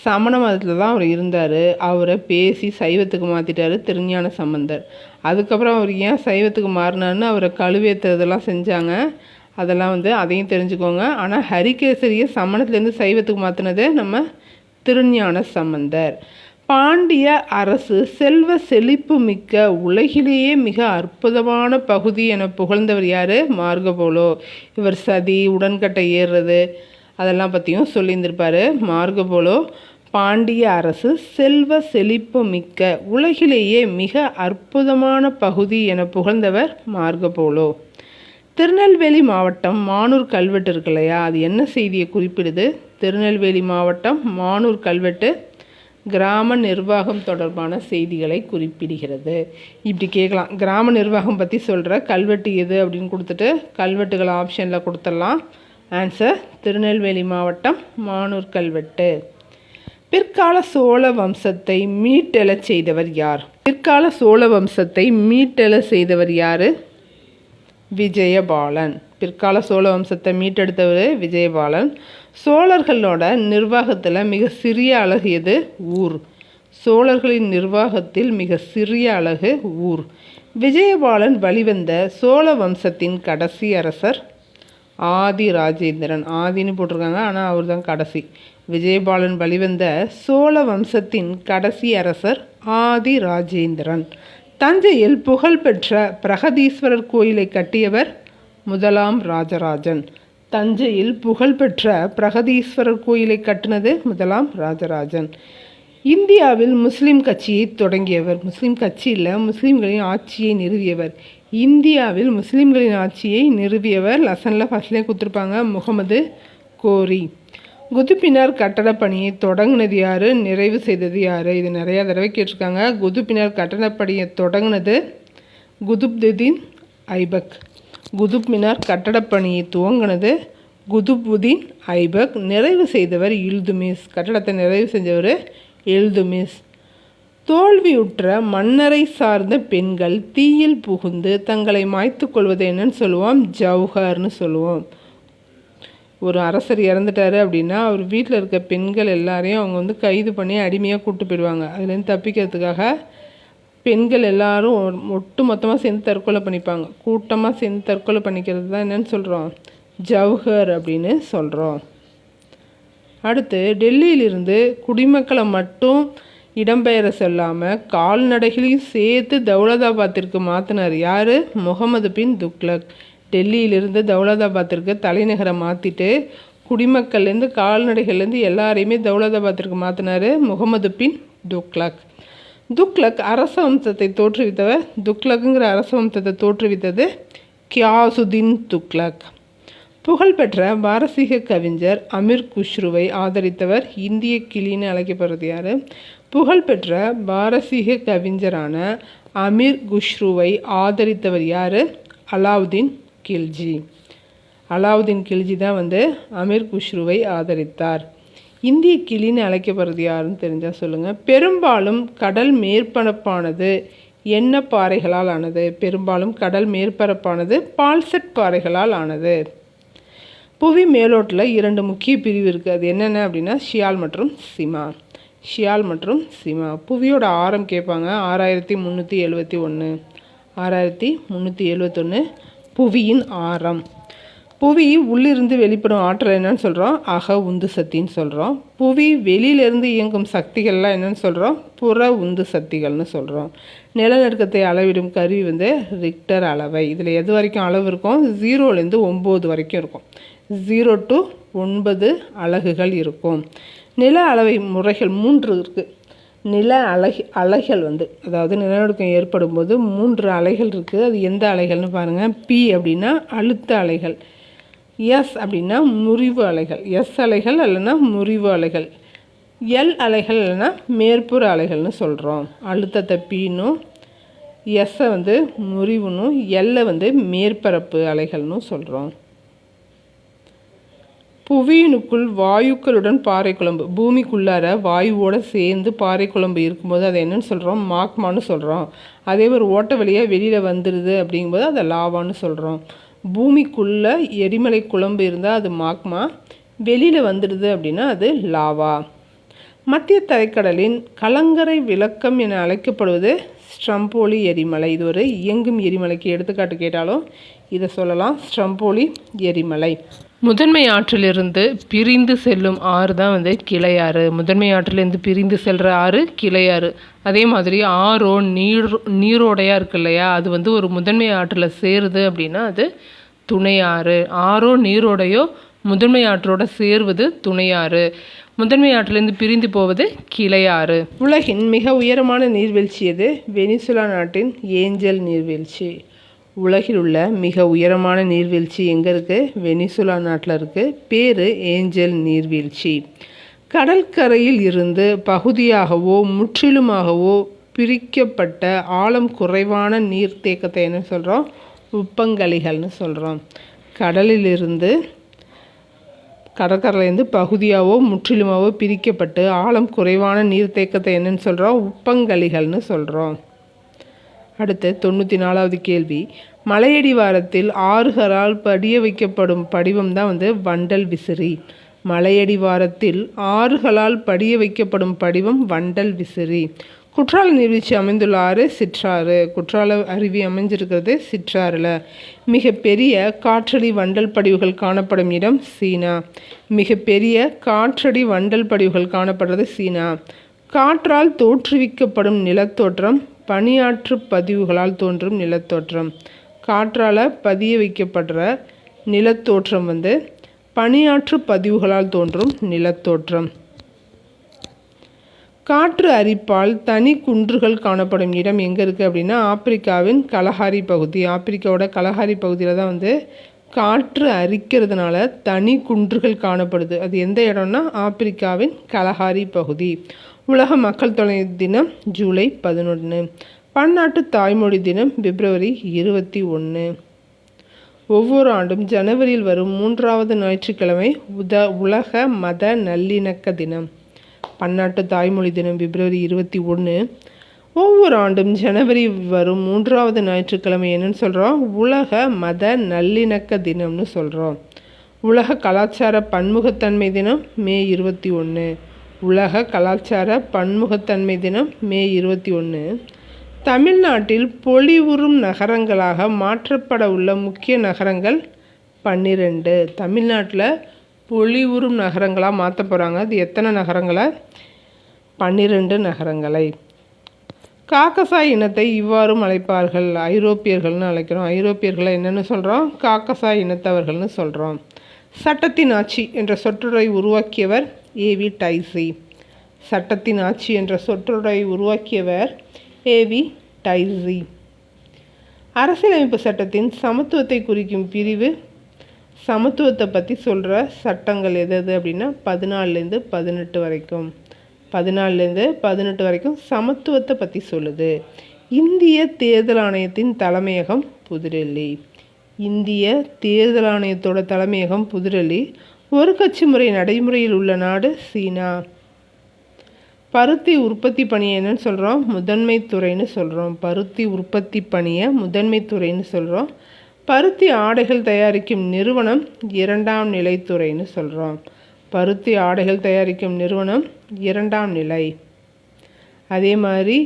A: சமண மதத்தில் தான் அவர் இருந்தார். அவரை பேசி சைவத்துக்கு மாற்றிட்டார் திருஞான சம்பந்தர். அதுக்கப்புறம் அவர் ஏன் சைவத்துக்கு மாறினார்னு அவரை கழுவேற்றுறதெல்லாம் செஞ்சாங்க. அதெல்லாம் அதையும் தெரிஞ்சுக்கோங்க. ஆனால் ஹரிகேசரியை சமணத்துலேருந்து சைவத்துக்கு மாற்றினது நம்ம திருஞான சம்பந்தர். பாண்டிய அரசு செல்வ செழிப்பு மிக்க உலகிலேயே மிக அற்புதமான பகுதி என புகழ்ந்தவர் யார்? மார்கபோலோ. இவர் சதி, உடன்கட்டை ஏறுறது அதெல்லாம் பற்றியும் சொல்லியிருந்திருப்பார். மார்கபோலோ பாண்டிய அரசு செல்வ செழிப்பு மிக்க உலகிலேயே மிக அற்புதமான பகுதி என புகழ்ந்தவர் மார்கபோலோ. திருநெல்வேலி மாவட்டம் மானூர் கல்வெட்டு இருக்கு இல்லையா, அது என்ன செய்தியை குறிப்பிடுது? திருநெல்வேலி மாவட்டம் மானூர் கல்வெட்டு கிராம நிர்வாகம் தொடர்பான செய்திகளை குறிப்பிடுகிறது. இப்படி கேட்கலாம், கிராம நிர்வாகம் பற்றி சொல்கிற கல்வெட்டு எது அப்படின்னு கொடுத்துட்டு கல்வெட்டுகள் ஆப்ஷனில் கொடுத்துடலாம். ஆன்சர் திருநெல்வேலி மாவட்டம் மானூர் கல்வெட்டு. பிற்கால சோழ வம்சத்தை மீட்டெழச் செய்தவர் யார்? விஜயபாலன். பிற்கால சோழ வம்சத்தை மீட்டெடுத்தவர் விஜயபாலன். சோழர்களோட நிர்வாகத்தில் மிக சிறிய அலகு எது? ஊர். சோழர்களின் நிர்வாகத்தில் மிக சிறிய அலகு ஊர். விஜயபாலன் வழிவந்த சோழ வம்சத்தின் கடைசி அரசர் ஆதி ராஜேந்திரன். ஆதின்னு போட்டிருக்காங்க, ஆனால் அவர் தான் கடைசி. விஜயபாலன் வழிவந்த சோழ வம்சத்தின் கடைசி அரசர் ஆதி ராஜேந்திரன். தஞ்சையில் புகழ்பெற்ற பிரகதீஸ்வரர் கோயிலை கட்டியவர் முதலாம் ராஜராஜன். தஞ்சையில் புகழ்பெற்ற பிரகதீஸ்வரர் கோயிலை கட்டினது முதலாம் ராஜராஜன். இந்தியாவில் முஸ்லீம் கட்சியை தொடங்கியவர். முஸ்லீம் கட்சியில் முஸ்லீம்களின் ஆட்சியை நிறுவியவர். இந்தியாவில் முஸ்லீம்களின் ஆட்சியை நிறுவியவர் லெசனில் ஃபஸ்ட்லேயே கொடுத்துருப்பாங்க, முகமது கோரி. குதுப்பினார் கட்டடப் பணியை தொடங்கினது யார்? நிறைவு செய்தது யார்? இது நிறையா தடவை கேட்டிருக்காங்க. குதுப்பினார் கட்டடப்பணியை தொடங்கினது குதுப்துதீன் ஐபக். குதுப் மினார் கட்டடப்பணியை துவங்கினது குதுபுதீன் ஐபக். நிறைவு செய்தவர் இல்துமிஸ். கட்டடத்தை நிறைவு செஞ்சவர் இல்துமிஸ். தோல்வியுற்ற மன்னரை சார்ந்த பெண்கள் தீயில் புகுந்து தங்களை மாய்த்து கொள்வது என்னன்னு சொல்லுவோம்? ஜவுஹர்னு சொல்லுவோம். ஒரு அரசர் இறந்துட்டாரு அப்படின்னா அவர் வீட்டில் இருக்க பெண்கள் எல்லாரையும் அவங்க கைது பண்ணி அடிமையாக கூப்பிட்டு போயிடுவாங்க. அதுலேருந்து தப்பிக்கிறதுக்காக பெண்கள் எல்லாரும் ஒட்டு மொத்தமாக சேர்ந்து தற்கொலை பண்ணிப்பாங்க. கூட்டமாக சேர்ந்து தற்கொலை பண்ணிக்கிறது தான் என்னன்னு சொல்கிறோம்? ஜவுஹர் அப்படின்னு சொல்கிறோம். அடுத்து டெல்லியிலிருந்து குடிமக்களை மட்டும் இடம்பெயர செல்லாமல் கால்நடைகளையும் சேர்த்து தௌலதாபாத்திற்கு மாற்றினார் யார்? முகமது பின் துக்ளக். டெல்லியிலிருந்து தௌலதாபாத்திற்கு தலைநகரை மாற்றிட்டு குடிமக்கள்லேருந்து கால்நடைகள்லேருந்து எல்லாரையுமே தௌலதாபாத்திற்கு மாற்றினார் முகமது பின் துக்ளக். துக்ளக் அரச வம்சத்தை தோற்றுவித்தவர். துக்ளக்குங்கிற அரச வம்சத்தை தோற்றுவித்தது கியாசுதீன் துக்ளக். புகழ்பெற்ற பாரசீக கவிஞர் அமீர் குஷ்ருவை ஆதரித்தவர் இந்திய கிளின்னு அழைக்கப்படுறது யார்? புகழ்பெற்ற பாரசீக கவிஞரான அமீர் குஷ்ருவை ஆதரித்தவர் யார்? அலாவுதீன் கில்ஜி. அலாவுதீன் கில்ஜி தான் அமீர் குஷ்ருவை ஆதரித்தார். இந்திய கிளின்னு அழைக்கப்படுறது யாருன்னு தெரிஞ்சால் சொல்லுங்கள். பெரும்பாலும் கடல் மேற்பரப்பானது என்ன பாறைகளால் ஆனது? பெரும்பாலும் கடல் மேற்பரப்பானது பால்செட் பாறைகளால் ஆனது. புவி மேலோட்டில் 2 முக்கிய பிரிவு இருக்குது. அது என்னென்ன அப்படின்னா ஷியால் மற்றும் சிமா. ஷியால் மற்றும் சிமா. புவியோட ஆரம் கேட்பாங்க. 6371. 6371 புவியின் ஆரம். புவி உள்ளிருந்து வெளிப்படும் ஆற்றல் என்னன்னு சொல்கிறோம்? அக உந்து சக்தின்னு சொல்கிறோம். புவி வெளியிலேருந்து இயங்கும் சக்திகள்லாம் என்னென்னு சொல்கிறோம்? புற உந்து சக்திகள்னு சொல்கிறோம். நிலநடுக்கத்தை அளவிடும் கருவி வந்து ரிக்டர் அளவை. இதில் எது வரைக்கும் அளவு இருக்கும்? 0லேருந்து 9 வரைக்கும் இருக்கும். 0 to 9 அலகுகள் இருக்கும். நில அளவை முறைகள் 3 இருக்குது. நில அலைகள் வந்து, அதாவது நிலநடுக்கம் ஏற்படும் போது 3 அலைகள் இருக்குது. அது எந்த அலைகள்னு பாருங்கள். பி அப்படின்னா அழுத்த அலைகள், எஸ் அப்படின்னா முறிவு அலைகள், எஸ் அலைகள் இல்லைன்னா முறிவு அலைகள், எல் அலைகள் இல்லைன்னா மேற்புற அலைகள்னு சொல்கிறோம். அழுத்தத்தை பீனும், எஸ்ஸை வந்து முறிவுன்னும், எல்லை வந்து மேற்பரப்பு அலைகள்னு சொல்கிறோம். புவியினுக்குள் வாயுக்களுடன் பாறை குழம்பு, பூமிக்குள்ளார வாயுவோடு சேர்ந்து பாறை குழம்பு இருக்கும்போது அதை என்னென்னு சொல்கிறோம்? மாக்மான்னு சொல்கிறோம். அதே ஒரு ஓட்ட வழியாக வெளியில் வந்துடுது அப்படிங்கும்போது அதை லாவான்னு சொல்கிறோம். பூமிக்குள்ளே எரிமலை குழம்பு இருந்தால் அது மாக்மா, வெளியில் வந்துடுது அப்படின்னா அது லாவா. மத்திய தரைக்கடலின் கலங்கரை விளக்கம் என அழைக்கப்படுவது ஸ்ட்ரம்போலி எரிமலை. இது ஒரு இயங்கும் எரிமலைக்கு எடுத்துக்காட்டு கேட்டாலும் இதை சொல்லலாம், ஸ்ட்ரம்போலி எரிமலை. முதன்மை ஆற்றிலிருந்து பிரிந்து செல்லும் ஆறு தான் வந்து கிளையாறு. முதன்மை ஆற்றிலிருந்து பிரிந்து செல்கிற ஆறு கிளையாறு. அதே மாதிரி ஆறோ நீரோடையாக இருக்கு இல்லையா, அது வந்து ஒரு முதன்மை ஆற்றில் சேருது அப்படின்னா அது துணையாறு. ஆறோ நீரோடையோ முதன்மை ஆற்றோட சேர்வது துணையாறு. முதன்மை ஆற்றிலிருந்து பிரிந்து போவது கிளையாறு. உலகின் மிக உயரமான நீர்வீழ்ச்சி எது? வெனிசுலா நாட்டின் ஏஞ்சல் நீர்வீழ்ச்சி. உலகில் உள்ள மிக உயரமான நீர்வீழ்ச்சி எங்கே இருக்குது? வெனிசுலா நாட்டில் இருக்குது. பேர் ஏஞ்சல் நீர்வீழ்ச்சி. கடற்கரையில் இருந்து பகுதியாகவோ முற்றிலுமாகவோ பிரிக்கப்பட்ட ஆழம் குறைவான நீர்த்தேக்கத்தை என்ன சொல்கிறோம்? உப்பங்கழிகள்னு சொல்கிறோம். கடலிலிருந்து, கடற்கரையிலேருந்து பகுதியாகவோ முற்றிலுமாகவோ பிரிக்கப்பட்டு ஆழம் குறைவான நீர்த்தேக்கத்தை என்னன்னு சொல்கிறோம்? உப்பங்கழிகள்னு சொல்கிறோம். அடுத்து 94வது கேள்வி. மலையடிவாரத்தில் ஆறுகளால் படிய வைக்கப்படும் படிவம் தான் வந்து வண்டல் விசிறி. மலையடிவாரத்தில் ஆறுகளால் படிய வைக்கப்படும் படிவம் வண்டல் விசிறி. குற்றால நீர்வீழ்ச்சி அமைந்துள்ள ஆறு சிற்றாறு. குற்றால அருவி அமைஞ்சிருக்கிறது சிற்றாறில். மிகப்பெரிய காற்றடி வண்டல் படிவுகள் காணப்படும் இடம் சீனா. மிகப்பெரிய காற்றடி வண்டல் படிவுகள் காணப்படுறது சீனா. காற்றால் தோற்றுவிக்கப்படும் நிலத்தோற்றம் பனியாற்று பதிவுகளால் தோன்றும் நிலத்தோற்றம். காற்றால் பதிய வைக்கப்படுற நிலத்தோற்றம் வந்து பனியாற்று பதிவுகளால் தோன்றும் நிலத்தோற்றம். காற்று அரிப்பால் தனி குன்றுகள் காணப்படும் இடம் எங்கே இருக்குது அப்படின்னா ஆப்பிரிக்காவின் கலஹாரி பகுதி. ஆப்பிரிக்காவோட கலஹாரி பகுதியில் தான் வந்து காற்று அரிக்கிறதுனால தனி குன்றுகள் காணப்படுது. அது எந்த இடம்னா ஆப்பிரிக்காவின் கலஹாரி பகுதி. உலக மக்கள் தொகை தினம் ஜூலை 11. பன்னாட்டு தாய்மொழி தினம் பிப்ரவரி 21. ஒவ்வொரு ஆண்டும் ஜனவரியில் வரும் 3வது ஞாயிற்றுக்கிழமை உலக மத நல்லிணக்க தினம். பன்னாட்டு தாய்மொழி தினம் பிப்ரவரி 21. ஒவ்வொரு ஆண்டும் ஜனவரி வரும் 3வது ஞாயிற்றுக்கிழமை என்னன்னு சொல்கிறோம்? உலக மத நல்லிணக்க தினம்னு சொல்கிறோம். உலக கலாச்சார பன்முகத்தன்மை தினம் மே 21. உலக கலாச்சார பன்முகத்தன்மை தினம் மே 21. தமிழ்நாட்டில் பொலிவுறும் நகரங்களாக மாற்றப்பட உள்ள முக்கிய நகரங்கள் 12. தமிழ்நாட்டில் பொலிவுறும் நகரங்களாக மாற்ற போகிறாங்க. அது எத்தனை நகரங்களை? 12 நகரங்களை. காக்கசாய் இனத்தை இவ்வாறும் அழைப்பார்கள். ஐரோப்பியர்கள்னு அழைக்கிறோம். ஐரோப்பியர்களை என்னென்னு சொல்கிறோம்? காக்கசாய் இனத்தவர்கள்னு சொல்கிறோம். சட்டத்தின் ஆட்சி என்ற சொற்றொடரை உருவாக்கியவர் ஏவி டைசி. சட்டத்தின் ஆட்சி என்ற சொற்றொடரை உருவாக்கியவர் ஏவி டைசி. அரசியலமைப்பு சட்டத்தின் சமத்துவத்தை குறிக்கும் பிரிவு. சமத்துவத்தை பற்றி சொல்கிற சட்டங்கள் எது அப்படின்னா 14லேருந்து 18 வரைக்கும். 14லேருந்து 18 வரைக்கும் சமத்துவத்தை பற்றி சொல்லுது. இந்திய தேர்தல் ஆணையத்தின் தலைமையகம் புதுடெல்லி. இந்திய தேர்தல் ஆணையத்தோட தலைமையகம் புதுடெல்லி. ஒரு கட்சி முறை நடைமுறையில் உள்ள நாடு சீனா. பருத்தி உற்பத்தி பணியை என்னன்னு சொல்கிறோம்? முதன்மை துறைன்னு சொல்கிறோம். பருத்தி உற்பத்தி பணியை முதன்மை துறைன்னு சொல்கிறோம். பருத்தி ஆடைகள் தயாரிக்கும் நிறுவனம் 2ஆம் நிலைத்துறைன்னு சொல்கிறோம். பருத்தி ஆடைகள் தயாரிக்கும் நிறுவனம் 2ஆம் நிலை. அதே மாதிரி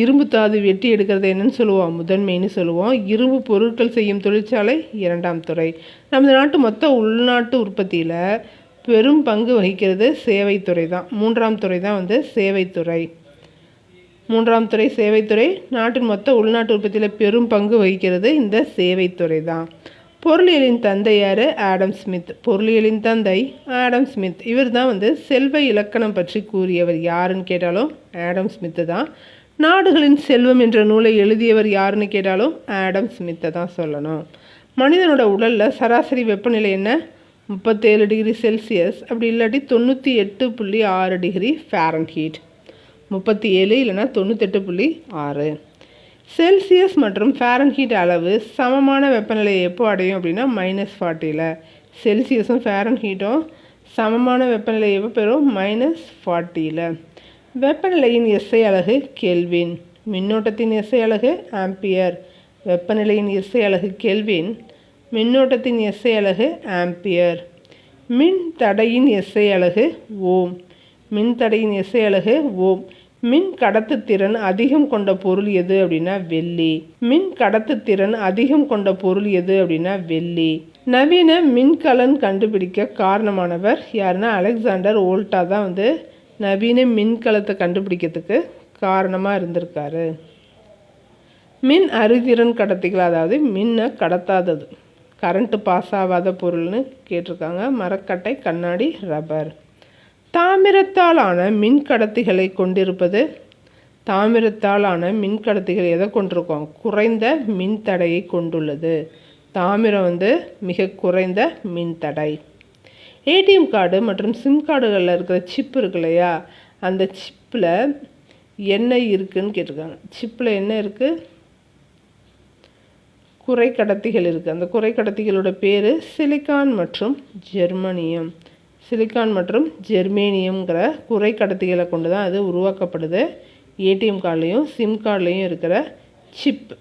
A: இரும்பு தாது வெட்டி எடுக்கிறது என்னன்னு சொல்லுவோம், முதன்மைன்னு சொல்லுவோம். இரும்பு பொருட்கள் செய்யும் தொழிற்சாலை இரண்டாம் துறை. நமது நாட்டு மொத்த உள்நாட்டு உற்பத்தியில் பெரும் பங்கு வகிக்கிறது சேவைத்துறை தான். மூன்றாம் துறை தான் வந்து சேவைத்துறை. மூன்றாம் துறை சேவைத்துறை. நாட்டின் மொத்த உள்நாட்டு உற்பத்தியில் பெரும் பங்கு வகிக்கிறது இந்த சேவைத்துறை தான். பொருளியலின் தந்தை யார்? Adam Smith. பொருளியலின் தந்தை ஆடம் ஸ்மித். இவர் தான் வந்து செல்வ இலக்கணம் பற்றி கூறியவர். யாருன்னு கேட்டாலும் ஆடம் ஸ்மித்து தான். நாடுகளின் செல்வம் என்ற நூலை எழுதியவர் யாருன்னு கேட்டாலும் ஆடம் ஸ்மித்தை தான் சொல்லணும். மனிதனோட உடலில் சராசரி வெப்பநிலை என்ன? 37 டிகிரி செல்சியஸ், அப்படி இல்லாட்டி 98.6 டிகிரி ஃபாரன்ஹீட். 37 இல்லைன்னா 98.6 செல்சியஸ் மற்றும் ஃபாரன்ஹீட் அளவு சமமான வெப்பநிலையை எப்போ அடையும் அப்படின்னா -40. செல்சியஸும் ஃபாரன்ஹீட்டும் சமமான வெப்பநிலையை எப்போ பெறும்? -40. வெப்பநிலையின் எஸ்ஐ அலகு கெல்வின். மின்னோட்டத்தின் எஸ்ஐ அலகு ஆம்பியர். வெப்பநிலையின் எஸ்ஐ அலகு கெல்வின், மின்னோட்டத்தின் எஸ்ஐ அலகு ஆம்பியர். மின் தடையின் எஸ்ஐ அலகு ஓம். மின் தடையின் எஸ்ஐ அலகு ஓம். மின் கடத்துத்திறன் அதிகம் கொண்ட பொருள் எது அப்படின்னா வெள்ளி. மின் கடத்துத்திறன் அதிகம் கொண்ட பொருள் எது அப்படின்னா வெள்ளி. நவீன மின்கலன் கண்டுபிடிக்க காரணமானவர் யாருன்னா அலெக்சாண்டர் வோல்டா தான் வந்து நவீன மின்கலத்தை கண்டுபிடிக்கிறதுக்கு காரணமாக இருந்திருக்காரு. மின் அறிதிறன் கடத்திகள், அதாவது மின்னை கடத்தாதது, கரண்ட்டு பாஸ் ஆகாத பொருள்னு கேட்டிருக்காங்க. மரக்கட்டை, கண்ணாடி, ரப்பர். தாமிரத்தாலான மின்கடத்திகளை கொண்டிருப்பது. தாமிரத்தாலான மின்கடத்திகள் எதை கொண்டிருக்கோம்? குறைந்த மின்தடையை கொண்டுள்ளது. தாமிரம் வந்து மிக குறைந்த மின்தடை. ஏடிஎம் கார்டு மற்றும் சிம் கார்டுகளில் இருக்கிற சிப் இருக்கு இல்லையா, அந்த சிப்பில் என்ன இருக்குதுன்னு கேட்டிருக்காங்க. சிப்பில் என்ன இருக்குது? குறைக்கடத்திகள் இருக்குது. அந்த குறைக்கடத்திகளோட பேர் சிலிக்கான் மற்றும் ஜெர்மனியம். சிலிக்கான் மற்றும் ஜெர்மேனியம்ங்கிற குறைக்கடத்திகளை கொண்டு தான் அது உருவாக்கப்படுது. ஏடிஎம் கார்டுலேயும் சிம் கார்டுலேயும் இருக்கிற சிப்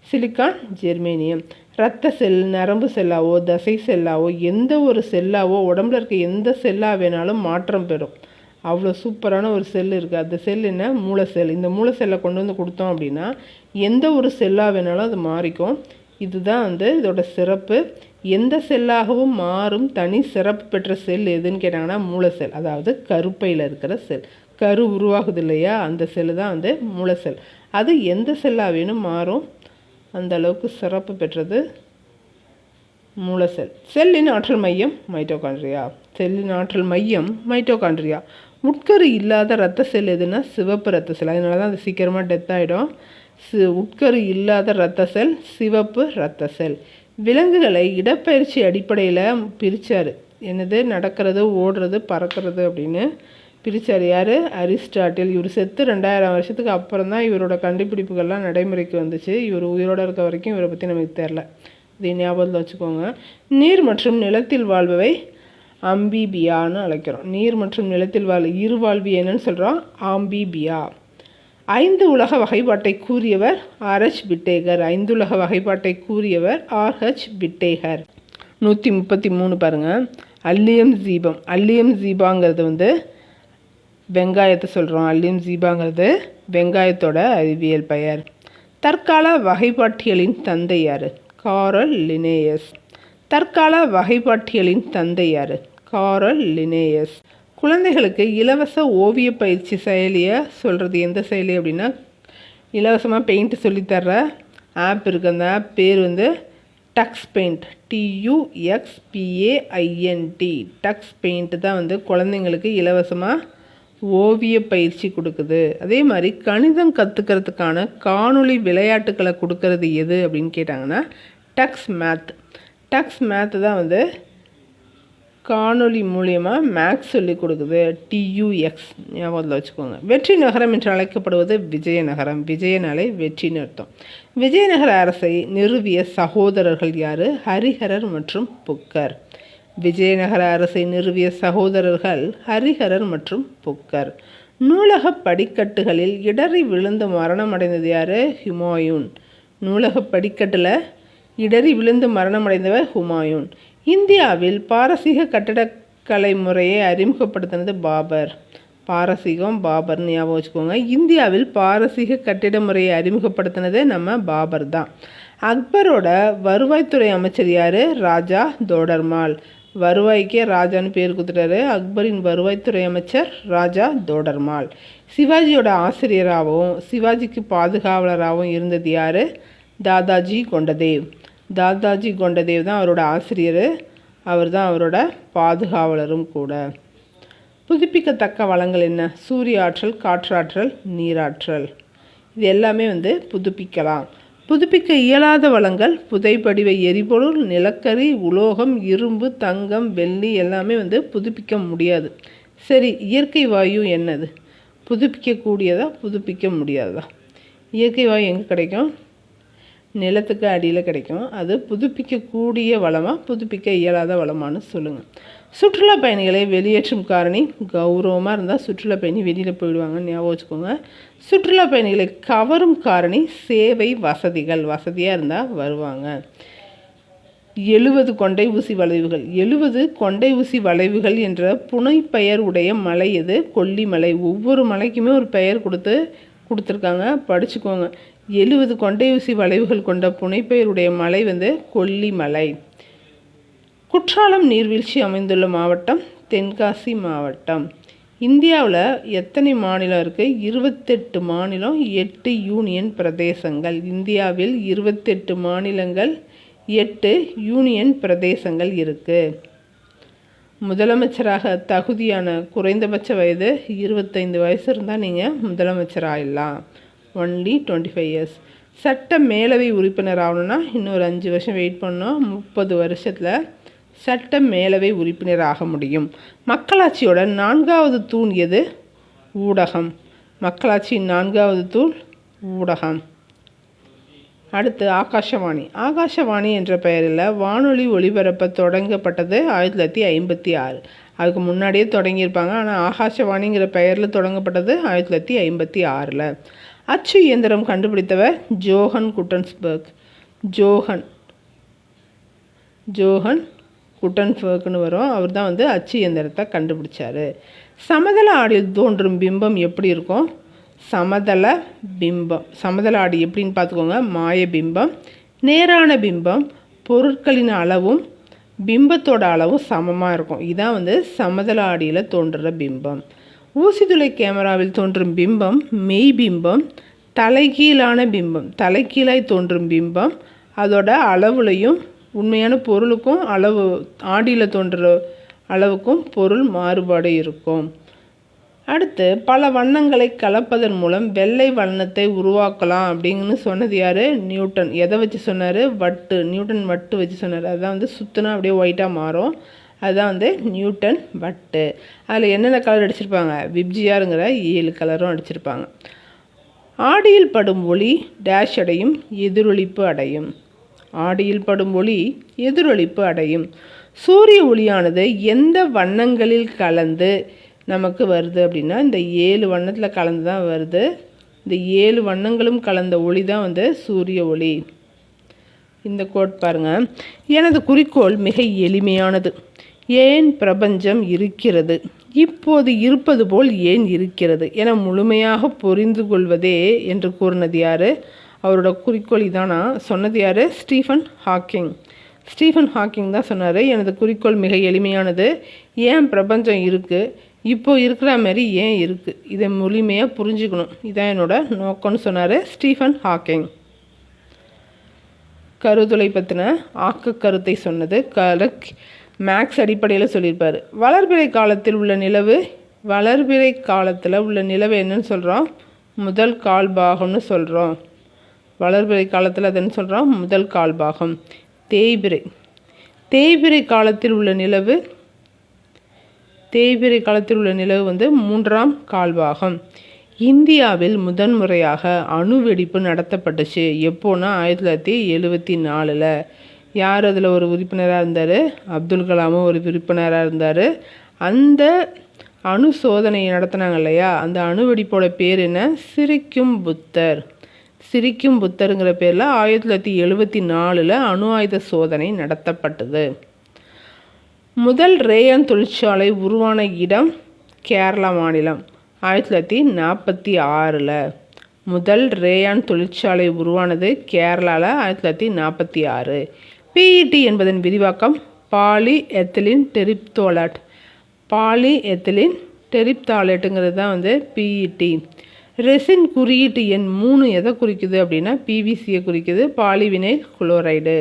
A: சிலிக்கான், ஜெர்மேனியம். இரத்த செல், நரம்பு செல்லாவோ தசை செல்லாவோ எந்த ஒரு செல்லாவோ உடம்புல இருக்க எந்த செல்லாக வேணாலும் மாற்றம் பெறும். அவ்வளோ சூப்பரான ஒரு செல் இருக்குது. அந்த செல் என்ன? மூளை செல். இந்த மூளை செல்லை கொண்டு வந்து கொடுத்தோம் அப்படின்னா எந்த ஒரு செல்லாக வேணாலும் அது மாறிக்கும். இதுதான் வந்து இதோட சிறப்பு. எந்த செல்லாகவும் மாறும் தனி சிறப்பு பெற்ற செல் எதுன்னு கேட்டாங்கன்னா மூளை செல், அதாவது கருப்பையில் இருக்கிற செல். கரு உருவாகுது இல்லையா, அந்த செல்லு தான் வந்து மூளை செல். அது எந்த செல்லாக வேணும் மாறும், அந்த அளவுக்கு சிறப்பு பெற்றது மூளை செல். செல்லின் ஆற்றல் மையம் மைட்டோகாண்ட்ரியா. செல்லின் ஆற்றல் மையம் மைட்டோகாண்ட்ரியா. உட்கரு இல்லாத இரத்த செல் எதுனா சிவப்பு இரத்த செல். அதனால தான் அது சீக்கிரமாக டெத் ஆகிடும். உட்கரு இல்லாத இரத்த செல் சிவப்பு இரத்த செல். விலங்குகளை இடப்பெயர்ச்சி அடிப்படையில் பிரித்தார். என்னது? நடக்கிறது, ஓடுறது, பறக்கிறது அப்படின்னு பிரித்தார். யார்? அரிஸ்டாட்டில். இவர் செத்து 2000 வருஷத்துக்கு அப்புறம் தான் இவரோட கண்டுபிடிப்புகள்லாம் நடைமுறைக்கு வந்துச்சு. இவர் உயிரோடு இருக்க வரைக்கும் இவரை பற்றி நமக்கு தெரில. இதை ஞாபகத்தில் வச்சுக்கோங்க. நீர் மற்றும் நிலத்தில் வாழ்பவை அம்பீபியான்னு அழைக்கிறோம். நீர் மற்றும் நிலத்தில் இருவாழ்வி என்னன்னு சொல்கிறோம்? ஆம்பீபியா. 5 உலக வகைப்பாட்டை கூறியவர் ஆர்ஹெச் பிட்டேகர். 5 உலக வகைப்பாட்டை கூறியவர் ஆர்ஹெச் பிட்டேகர். 133 பாருங்கள். அல்லியம் ஜீபம். அல்லியம் ஜீபாங்கிறது வந்து வெங்காயத்தை சொல்கிறோம். அல்லியம் ஜீபாங்கிறது வெங்காயத்தோட அறிவியல் பெயர். தற்கால வகைப்பாட்டியலின் தந்தை யார்? காரல் லினேயஸ். தற்கால வகைப்பாட்டியலின் தந்தை யார்? காரல் லினேயஸ். குழந்தைகளுக்கு இலவச ஓவிய பயிற்சி செயலியை சொல்கிறது எந்த செயலி அப்படின்னா, இலவசமாக பெயிண்ட் சொல்லித்தர்ற ஆப் இருக்குது. அந்த ஆப் பேர் வந்து Tux Paint. TUXPAINT. Tux Paint தான் வந்து குழந்தைங்களுக்கு இலவசமாக ஓவிய பயிற்சி கொடுக்குது. அதே மாதிரி கணிதம் கற்றுக்கிறதுக்கான காணொளி விளையாட்டுக்களை கொடுக்கறது எது அப்படின்னு கேட்டாங்கன்னா டக்ஸ் மேத். டக்ஸ் மேத்து தான் வந்து காணொளி மூலியமாக மேக்ஸ் சொல்லி கொடுக்குது. TUX ஞாபகத்தில் வச்சுக்கோங்க. வெற்றி நகரம் என்று அழைக்கப்படுவது விஜயநகரம். விஜயனாலே வெற்றின்னு அர்த்தம். விஜயநகர அரசை நிறுவிய சகோதரர்கள் யார்? ஹரிஹரர் மற்றும் புக்கர். விஜயநகர அரசை நிறுவிய சகோதரர்கள் ஹரிஹரர் மற்றும் புக்கர். நூலக படிக்கட்டுகளில் இடறி விழுந்து மரணம் அடைந்தது யார்? ஹுமாயூன். நூலக படிக்கட்டில் இடறி விழுந்து மரணம் அடைந்தவர் ஹுமாயூன். இந்தியாவில் பாரசீக கட்டடக்கலை முறையை அறிமுகப்படுத்தினது பாபர். பாரசீகம், பாபர்னு ஞாபகம் வச்சுக்கோங்க. இந்தியாவில் பாரசீக கட்டிட முறையை அறிமுகப்படுத்தினது நம்ம பாபர் தான். அக்பரோட வருவாய்த்துறை அமைச்சர் யார்? ராஜா தோடர்மால். வருவாய்க்கே ராஜான்னு பேர் கொடுத்துட்டாரு. அக்பரின் வருவாய்த்துறை அமைச்சர் ராஜா தோடர்மால். சிவாஜியோட ஆசிரியராகவும் சிவாஜிக்கு பாதுகாவலராகவும் இருந்தது யார்? தாதாஜி கொண்டதேவ். தாதாஜி கொண்டதேவ் தான் அவரோட ஆசிரியர். அவர் தான் அவரோட பாதுகாவலரும் கூட. புதுப்பிக்கத்தக்க வளங்கள் என்ன? சூரிய ஆற்றல், காற்றாற்றல், நீராற்றல். இது எல்லாமே புதுப்பிக்கலாம். புதுப்பிக்க இயலாத வளங்கள் புதைப்படிவ எரிபொருள், நிலக்கரி, உலோகம், இரும்பு, தங்கம், வெள்ளி எல்லாமே புதுப்பிக்க முடியாது. சரி, இயற்கை வாயு என்னது? புதுப்பிக்கக்கூடியதா, புதுப்பிக்க முடியாததா? இயற்கை வாயு எங்கே கிடைக்கும்? நிலத்துக்கு அடியில் கிடைக்கும். அது புதுப்பிக்கக்கூடிய வளமாக, புதுப்பிக்க இயலாத வளமானு சொல்லுங்கள். சுற்றுலா பயணிகளை வெளியேற்றும் காரணி கௌரவமாக இருந்தால் சுற்றுலா பயணி வெளியில் போயிடுவாங்கன்னு ஞாபகம் வச்சுக்கோங்க. சுற்றுலா பயணிகளை கவரும் காரணி சேவை வசதிகள். வசதியாக இருந்தால் வருவாங்க. 70 கொண்டை ஊசி வளைவுகள். 70 கொண்டை ஊசி வளைவுகள் என்ற புனைப்பெயர் உடைய மலை எது? கொல்லிமலை. ஒவ்வொரு மலைக்குமே ஒரு பெயர் கொடுத்துருக்காங்க, படிச்சுக்கோங்க. 70 கொண்டை ஊசி வளைவுகள் கொண்ட புனைப்பெயருடைய மலை கொல்லிமலை. குற்றாலம் நீர்வீழ்ச்சி அமைந்துள்ள மாவட்டம் தென்காசி மாவட்டம். இந்தியாவில் எத்தனை மாநிலம் இருக்குது? 28 மாநிலம், 8 யூனியன் பிரதேசங்கள். இந்தியாவில் 28 மாநிலங்கள், 8 யூனியன் பிரதேசங்கள் இருக்குது. முதலமைச்சராக தகுதியான குறைந்தபட்ச வயது 25 வயசு இருந்தால் நீங்கள் முதலமைச்சர் ஆகிடலாம். Only 25 years. சட்ட மேலவை உறுப்பினர் ஆகணும்னா இன்னொரு 5 வருஷம் வெயிட் பண்ணோம். 30 வருஷத்தில் சட்ட மேலவை உறுப்பினர் ஆக முடியும். மக்களாட்சியோட 4வது தூண் எது? ஊடகம். மக்களாட்சியின் 4வது தூண் ஊடகம். அடுத்து ஆகாஷவாணி. ஆகாஷவாணி என்ற பெயரில் வானொலி ஒளிபரப்ப தொடங்கப்பட்டது 1956. அதுக்கு முன்னாடியே தொடங்கியிருப்பாங்க. ஆனால் ஆகாஷவாணிங்கிற பெயரில் தொடங்கப்பட்டது 1956. அச்சு இயந்திரம் கண்டுபிடித்தவர் ஜோஹன் குட்டன்பர்க். ஜோஹன் குட்டன்பர்க்னு வரும். அவர் தான் அச்சு இயந்திரத்தை கண்டுபிடிச்சார். சமதள ஆடியில் தோன்றும் பிம்பம் எப்படி இருக்கும்? சமதள பிம்பம். சமதள ஆடி எப்படின்னு பார்த்துக்கோங்க. மாய பிம்பம். நேரான பிம்பம். பொருட்களின் அளவும் பிம்பத்தோட அளவும் சமமாக இருக்கும். இதான் சமதள ஆடியில் தோன்றுற பிம்பம். ஊசித்துளை கேமராவில் தோன்றும் பிம்பம் மெய்பிம்பம். தலைகீழான பிம்பம். தலைகீழாய் தோன்றும் பிம்பம் அதோட அளவுலையும் உண்மையான பொருளுக்கும் அளவு ஆடியில் தோன்ற அளவுக்கும் பொருள் மாறுபாடு இருக்கும். அடுத்து பல வண்ணங்களை கலப்பதன் மூலம் வெள்ளை வண்ணத்தை உருவாக்கலாம் அப்படின்னு சொன்னது யார்? நியூட்டன். எதை வச்சு சொன்னார்? வட்டு. நியூட்டன் வட்டு வச்சு சொன்னார். அதுதான் சுற்றினா அப்படியே ஒயிட்டாக மாறும். அதுதான் நியூட்டன் வட்டு. அதில் என்னென்ன கலர் அடிச்சிருப்பாங்க? விப்ஜிஆருங்கிற 7 கலரும் அடிச்சிருப்பாங்க. ஆடியில் படும் ஒளி டேஷ் அடையும், எதிரொலிப்பு அடையும். ஆடியில் படும் ஒளி எதிரொலிப்பு அடையும். சூரிய ஒளியானது எந்த வண்ணங்களில் கலந்து நமக்கு வருது அப்படின்னா இந்த 7 வண்ணத்தில் கலந்து தான் வருது. இந்த 7 வண்ணங்களும் கலந்த ஒளி தான் சூரிய ஒளி. இந்த கோட் பாருங்கள். எனது குறிக்கோள் மிக எளிமையானது. ஏன் பிரபஞ்சம் இருக்கிறது? இப்போது இருப்பது போல் ஏன் இருக்கிறது என முழுமையாக புரிந்து கொள்வதே என்று கூறினது யார்? அவரோட குறிக்கோள் இதானா? சொன்னது யார்? Stephen Hawking. ஸ்டீஃபன் ஹாக்கிங் தான் சொன்னார், எனது குறிக்கோள் மிக எளிமையானது. ஏன் பிரபஞ்சம் இருக்குது, இப்போ இருக்கிற மாதிரி ஏன் இருக்குது, இதை முழுமையாக புரிஞ்சுக்கணும், இதான் என்னோட நோக்கம்னு சொன்னார் ஸ்டீஃபன் ஹாக்கிங். கருதுளை பற்றின ஆக்க கருத்தை சொன்னது மேக்ஸ் அடிப்படையில் சொல்லியிருப்பார். வளர்பிறை காலத்தில் உள்ள நிலவு என்னன்னு சொல்கிறோம்? முதல் கால் பாகம்னு சொல்கிறோம். வளர்பிறை காலத்தில் அது என்ன சொல்கிறோம்? முதல் கால் பாகம். தேய்பிறை காலத்தில் உள்ள நிலவு 3ஆம் கால் பாகம். இந்தியாவில் முதன்முறையாக அணு வெடிப்பு நடத்தப்பட்டுச்சு எப்போனா 1974. யார் அதில் ஒரு உறுப்பினராக இருந்தார்? அப்துல் கலாமும் ஒரு உறுப்பினராக இருந்தார். அந்த அணு சோதனையை நடத்தினாங்க இல்லையா, அந்த அணு வெடிப்போட பேர் என்ன? சிரிக்கும் புத்தருங்கிற பேரில் 1974 அணு ஆயுத சோதனை நடத்தப்பட்டது. முதல் ரேயான் தொழிற்சாலை உருவான இடம் கேரளா மாநிலம். 1946. முதல் ரேயான் தொழிற்சாலை உருவானது கேரளாவில் 1946. PET என்பதன் விரிவாக்கம் பாலி எத்திலின் டெரிப்தோலேட். பாலி எத்திலின் டெரிப்தாலேட்டுங்கிறது தான் PET. ரெசின் குறியீட்டு எண் 3 எதை குறிக்குது அப்படின்னா PVCயை குறிக்குது, பாலிவினைல் குளோரைடு.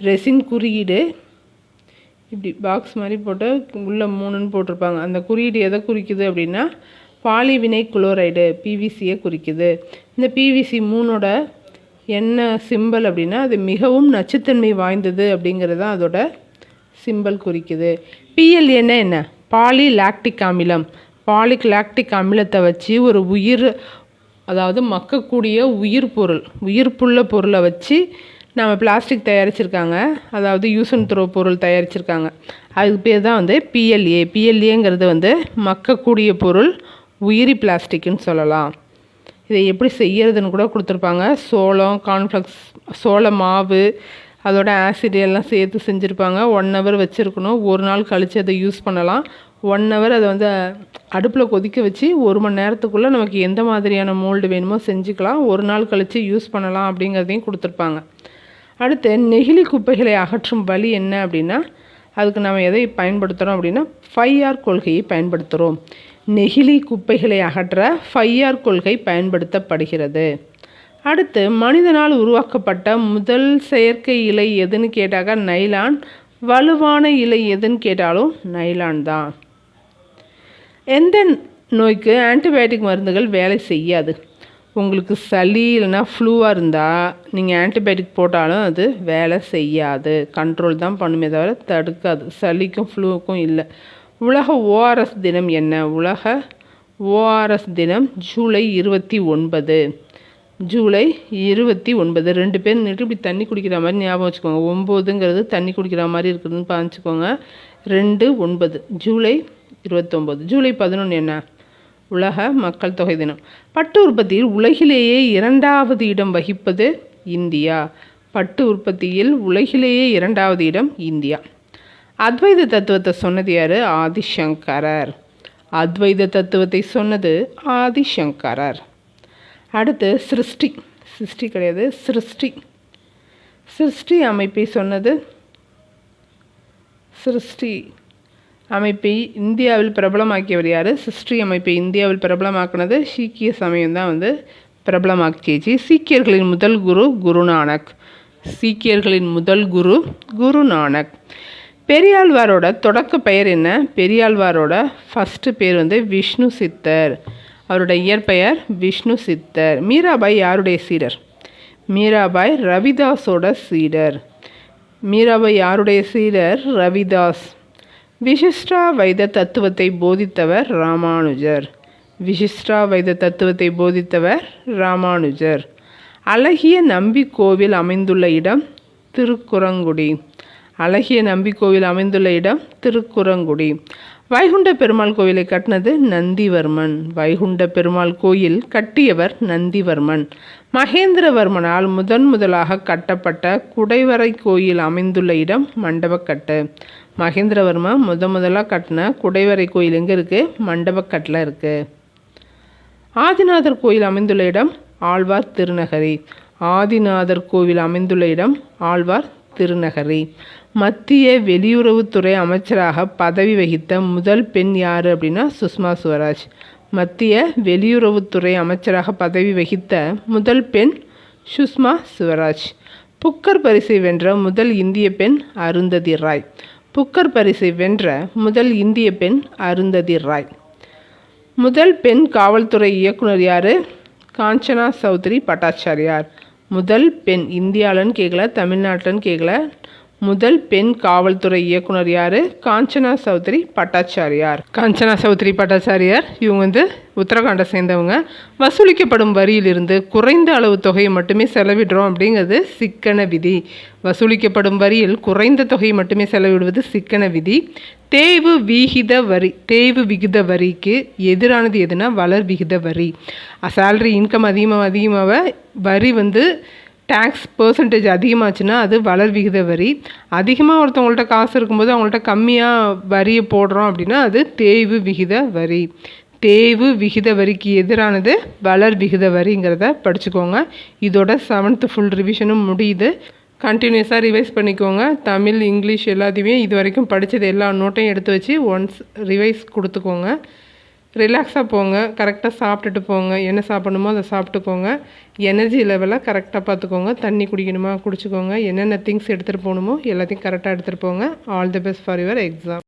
A: ரெசின் குறியீடு இப்படி பாக்ஸ் மாதிரி போட்டு உள்ள 3ன்னு போட்டிருப்பாங்க. அந்த குறியீடு எதை குறிக்குது அப்படின்னா பாலிவினை குளோரைடு PVCயை குறிக்குது. இந்த PVC 3ஓட என்ன சிம்பல் அப்படின்னா அது மிகவும் நச்சுத்தன்மை வாய்ந்தது அப்படிங்கிறது தான் அதோட சிம்பல் குறிக்குது. PLA என்ன? பாலி லாக்டிக் அமிலம். பாலிக் லாக்டிக் அமிலத்தை வச்சு ஒரு அதாவது மக்கக்கூடிய உயிர்ப்புள்ள பொருளை வச்சு நம்ம பிளாஸ்டிக் தயாரிச்சிருக்காங்க. அதாவது யூஸ் அண்ட் த்ரோ பொருள் தயாரிச்சிருக்காங்க. அதுக்கு பேர் தான் PLA. PLAங்கிறது மக்கக்கூடிய பொருள், உயிரி பிளாஸ்டிக்குன்னு சொல்லலாம். இதை எப்படி செய்யறதுன்னு கூட கொடுத்துருப்பாங்க. சோளம், கார்ன்ஃப்ளெக்ஸ், சோள மாவு, அதோட ஆசிட் எல்லாம் சேர்த்து செஞ்சுருப்பாங்க. 1 ஹவர் வச்சுருக்கணும். ஒரு நாள் கழித்து அதை யூஸ் பண்ணலாம். 1 ஹவர் அதை அடுப்பில் கொதிக்க வச்சு 1 மணி நேரத்துக்குள்ளே நமக்கு எந்த மாதிரியான மோல்டு வேணுமோ செஞ்சுக்கலாம். ஒரு நாள் கழித்து யூஸ் பண்ணலாம் அப்படிங்கிறதையும் கொடுத்துருப்பாங்க. அடுத்து நெகிழி குப்பைகளை அகற்றும் வழி என்ன அப்படின்னா அதுக்கு நம்ம எதை பயன்படுத்துகிறோம் அப்படின்னா 5R கொள்கையை பயன்படுத்துகிறோம். நெகிழி குப்பைகளை அகற்ற 5R கொள்கை பயன்படுத்தப்படுகிறது. அடுத்து மனிதனால் உருவாக்கப்பட்ட முதல் செயற்கை இலை எதுன்னு கேட்டாக்க நைலான். வலுவான இலை எதுன்னு கேட்டாலும் நைலான் தான். எந்த நோய்க்கு ஆன்டிபயோட்டிக் மருந்துகள் வேலை செய்யாது? உங்களுக்கு சளி இல்லைன்னா ஃப்ளூவாக இருந்தால் நீங்கள் ஆன்டிபயோட்டிக் போட்டாலும் அது வேலை செய்யாது. கண்ட்ரோல் தான் பண்ணுமே தவிர தடுக்காது. சளிக்கும் ஃப்ளூவுக்கும் இல்லை. உலக ORS தினம் என்ன? உலக ORS தினம் ஜூலை 29. ஜூலை 29. 2 பேர் நின்று இப்படி தண்ணி குடிக்கிற மாதிரி ஞாபகம் வச்சுக்கோங்க. 9ங்கிறது தண்ணி குடிக்கிற மாதிரி இருக்குதுன்னு பார்த்துக்கோங்க. 2, 9 ஜூலை 29. ஜூலை 11 என்ன? உலக மக்கள் தொகை தினம். பட்டு உற்பத்தியில் உலகிலேயே 2வது இடம் வகிப்பது இந்தியா. பட்டு உற்பத்தியில் உலகிலேயே 2வது இடம் இந்தியா. அத்வைத தத்துவத்தை சொன்னது யார்? ஆதிசங்கரர். அத்வைத தத்துவத்தை சொன்னது ஆதிசங்கரர். அடுத்து சிருஷ்டி கிடையாது, சிருஷ்டி அமைப்பை சொன்னது சிருஷ்டி அமைப்பை இந்தியாவில் பிரபலமாக்கியவர் யார்? சிருஷ்டி அமைப்பை இந்தியாவில் பிரபலமாக்கினது சீக்கிய சமயம் தான் பிரபலமாக்கியச்சு. சீக்கியர்களின் முதல் குரு குருநானக். சீக்கியர்களின் முதல் குரு குருநானக். பெரியாழ்வாரோட தொடக்க பெயர் என்ன? பெரியாழ்வாரோட ஃபஸ்ட்டு பேர் விஷ்ணு சித்தர். அவரோட இயற்பெயர் விஷ்ணு சித்தர். மீராபாய் யாருடைய சீடர்? மீராபாய் ரவிதாஸோட சீடர். மீராபாய் யாருடைய சீடர்? ரவிதாஸ். விசிஷ்டா வைத தத்துவத்தை போதித்தவர் ராமானுஜர். விசிஷ்டா வைத தத்துவத்தை போதித்தவர் ராமானுஜர். அழகிய நம்பி கோவில் அமைந்துள்ள இடம் திருக்குறங்குடி. அழகிய நம்பி கோவில் அமைந்துள்ள இடம் திருக்குறங்குடி. வைகுண்ட பெருமாள் கோயிலை கட்டினது நந்திவர்மன். வைகுண்ட பெருமாள் கோயில் கட்டியவர் நந்திவர்மன். மகேந்திரவர்மனால் முதலாக கட்டப்பட்ட குடைவரை கோயில் அமைந்துள்ள இடம் மண்டபக்கட்டு. மகேந்திரவர்மன் முதலாக கட்டின குடைவரை கோயில் எங்கே இருக்குது? மண்டபக்கட்டில் இருக்குது. ஆதிநாதர் கோயில் அமைந்துள்ள இடம் ஆழ்வார் திருநகரி. ஆதிநாதர் கோவில் அமைந்துள்ள இடம் ஆழ்வார் திருநகரி. மத்திய வெளியுறவுத்துறை அமைச்சராக பதவி வகித்த முதல் பெண் யார் அப்படின்னா சுஷ்மா ஸ்வராஜ். மத்திய வெளியுறவுத்துறை அமைச்சராக பதவி வகித்த முதல் பெண் சுஷ்மா ஸ்வராஜ். புக்கர் பரிசை வென்ற முதல் இந்திய பெண் அருந்ததி ராய். புக்கர் பரிசை வென்ற முதல் இந்திய பெண் அருந்ததி ராய். முதல் பெண் காவல்துறை இயக்குனர் யார்? காஞ்சனா சௌத்ரி பட்டாச்சாரியார். முதல் பெண் இந்தியாவிலன்னு கேட்கல, தமிழ்நாட்டிலன்னு கேட்கல. முதல் பெண் காவல்துறை இயக்குனர் யார்? காஞ்சனா சௌத்ரி பட்டாச்சாரியார். காஞ்சனா சௌத்ரி பட்டாச்சாரியார் இவங்க உத்தரகாண்டை சேர்ந்தவங்க. வசூலிக்கப்படும் வரியிலிருந்து குறைந்த அளவு தொகையை மட்டுமே செலவிடுறோம் அப்படிங்கிறது சிக்கன விதி. வசூலிக்கப்படும் வரியில் குறைந்த தொகையை மட்டுமே செலவிடுவது சிக்கன விதி. தேய்வு விகித வரிக்கு எதிரானது எதுனா வளர் விகித வரி. சேலரி இன்கம் அதிகமாக வரி டேக்ஸ் பர்சன்டேஜ் அதிகமாச்சுன்னா அது வளர் விகித வரி. அதிகமாக ஒருத்தவங்கள்ட்ட காசு இருக்கும்போது அவங்கள்ட்ட கம்மியாக வரியை போடுறோம் அப்படின்னா அது தேய்வு விகித வரி. தேய்வு விகித வரிக்கு எதிரானது வளர் விகித வரிங்கிறத படிச்சுக்கோங்க. இதோட 7th ஃபுல் ரிவிஷனும் முடியுது. கண்டினியூஸாக ரிவைஸ் பண்ணிக்கோங்க. தமிழ், இங்கிலீஷ் எல்லாத்தையுமே இது வரைக்கும் படித்தது எல்லா நோட்டையும் எடுத்து வச்சு ஒன்ஸ் ரிவைஸ் கொடுத்துக்கோங்க. ரிலாக்ஸாக போங்க. கரெக்டாக சாப்பிட்டுட்டு போங்க. என்ன சாப்பிடணுமோ அதை சாப்பிட்டுக்கோங்க. எனர்ஜி லெவலை கரெக்டாக பார்த்துக்கோங்க. தண்ணி குடிக்கணுமா குடிச்சிக்கோங்க. என்னென்ன திங்ஸ் எடுத்துகிட்டு போகணுமோ எல்லாத்தையும் கரெக்டாக எடுத்துகிட்டு போங்க. All the best for your exam.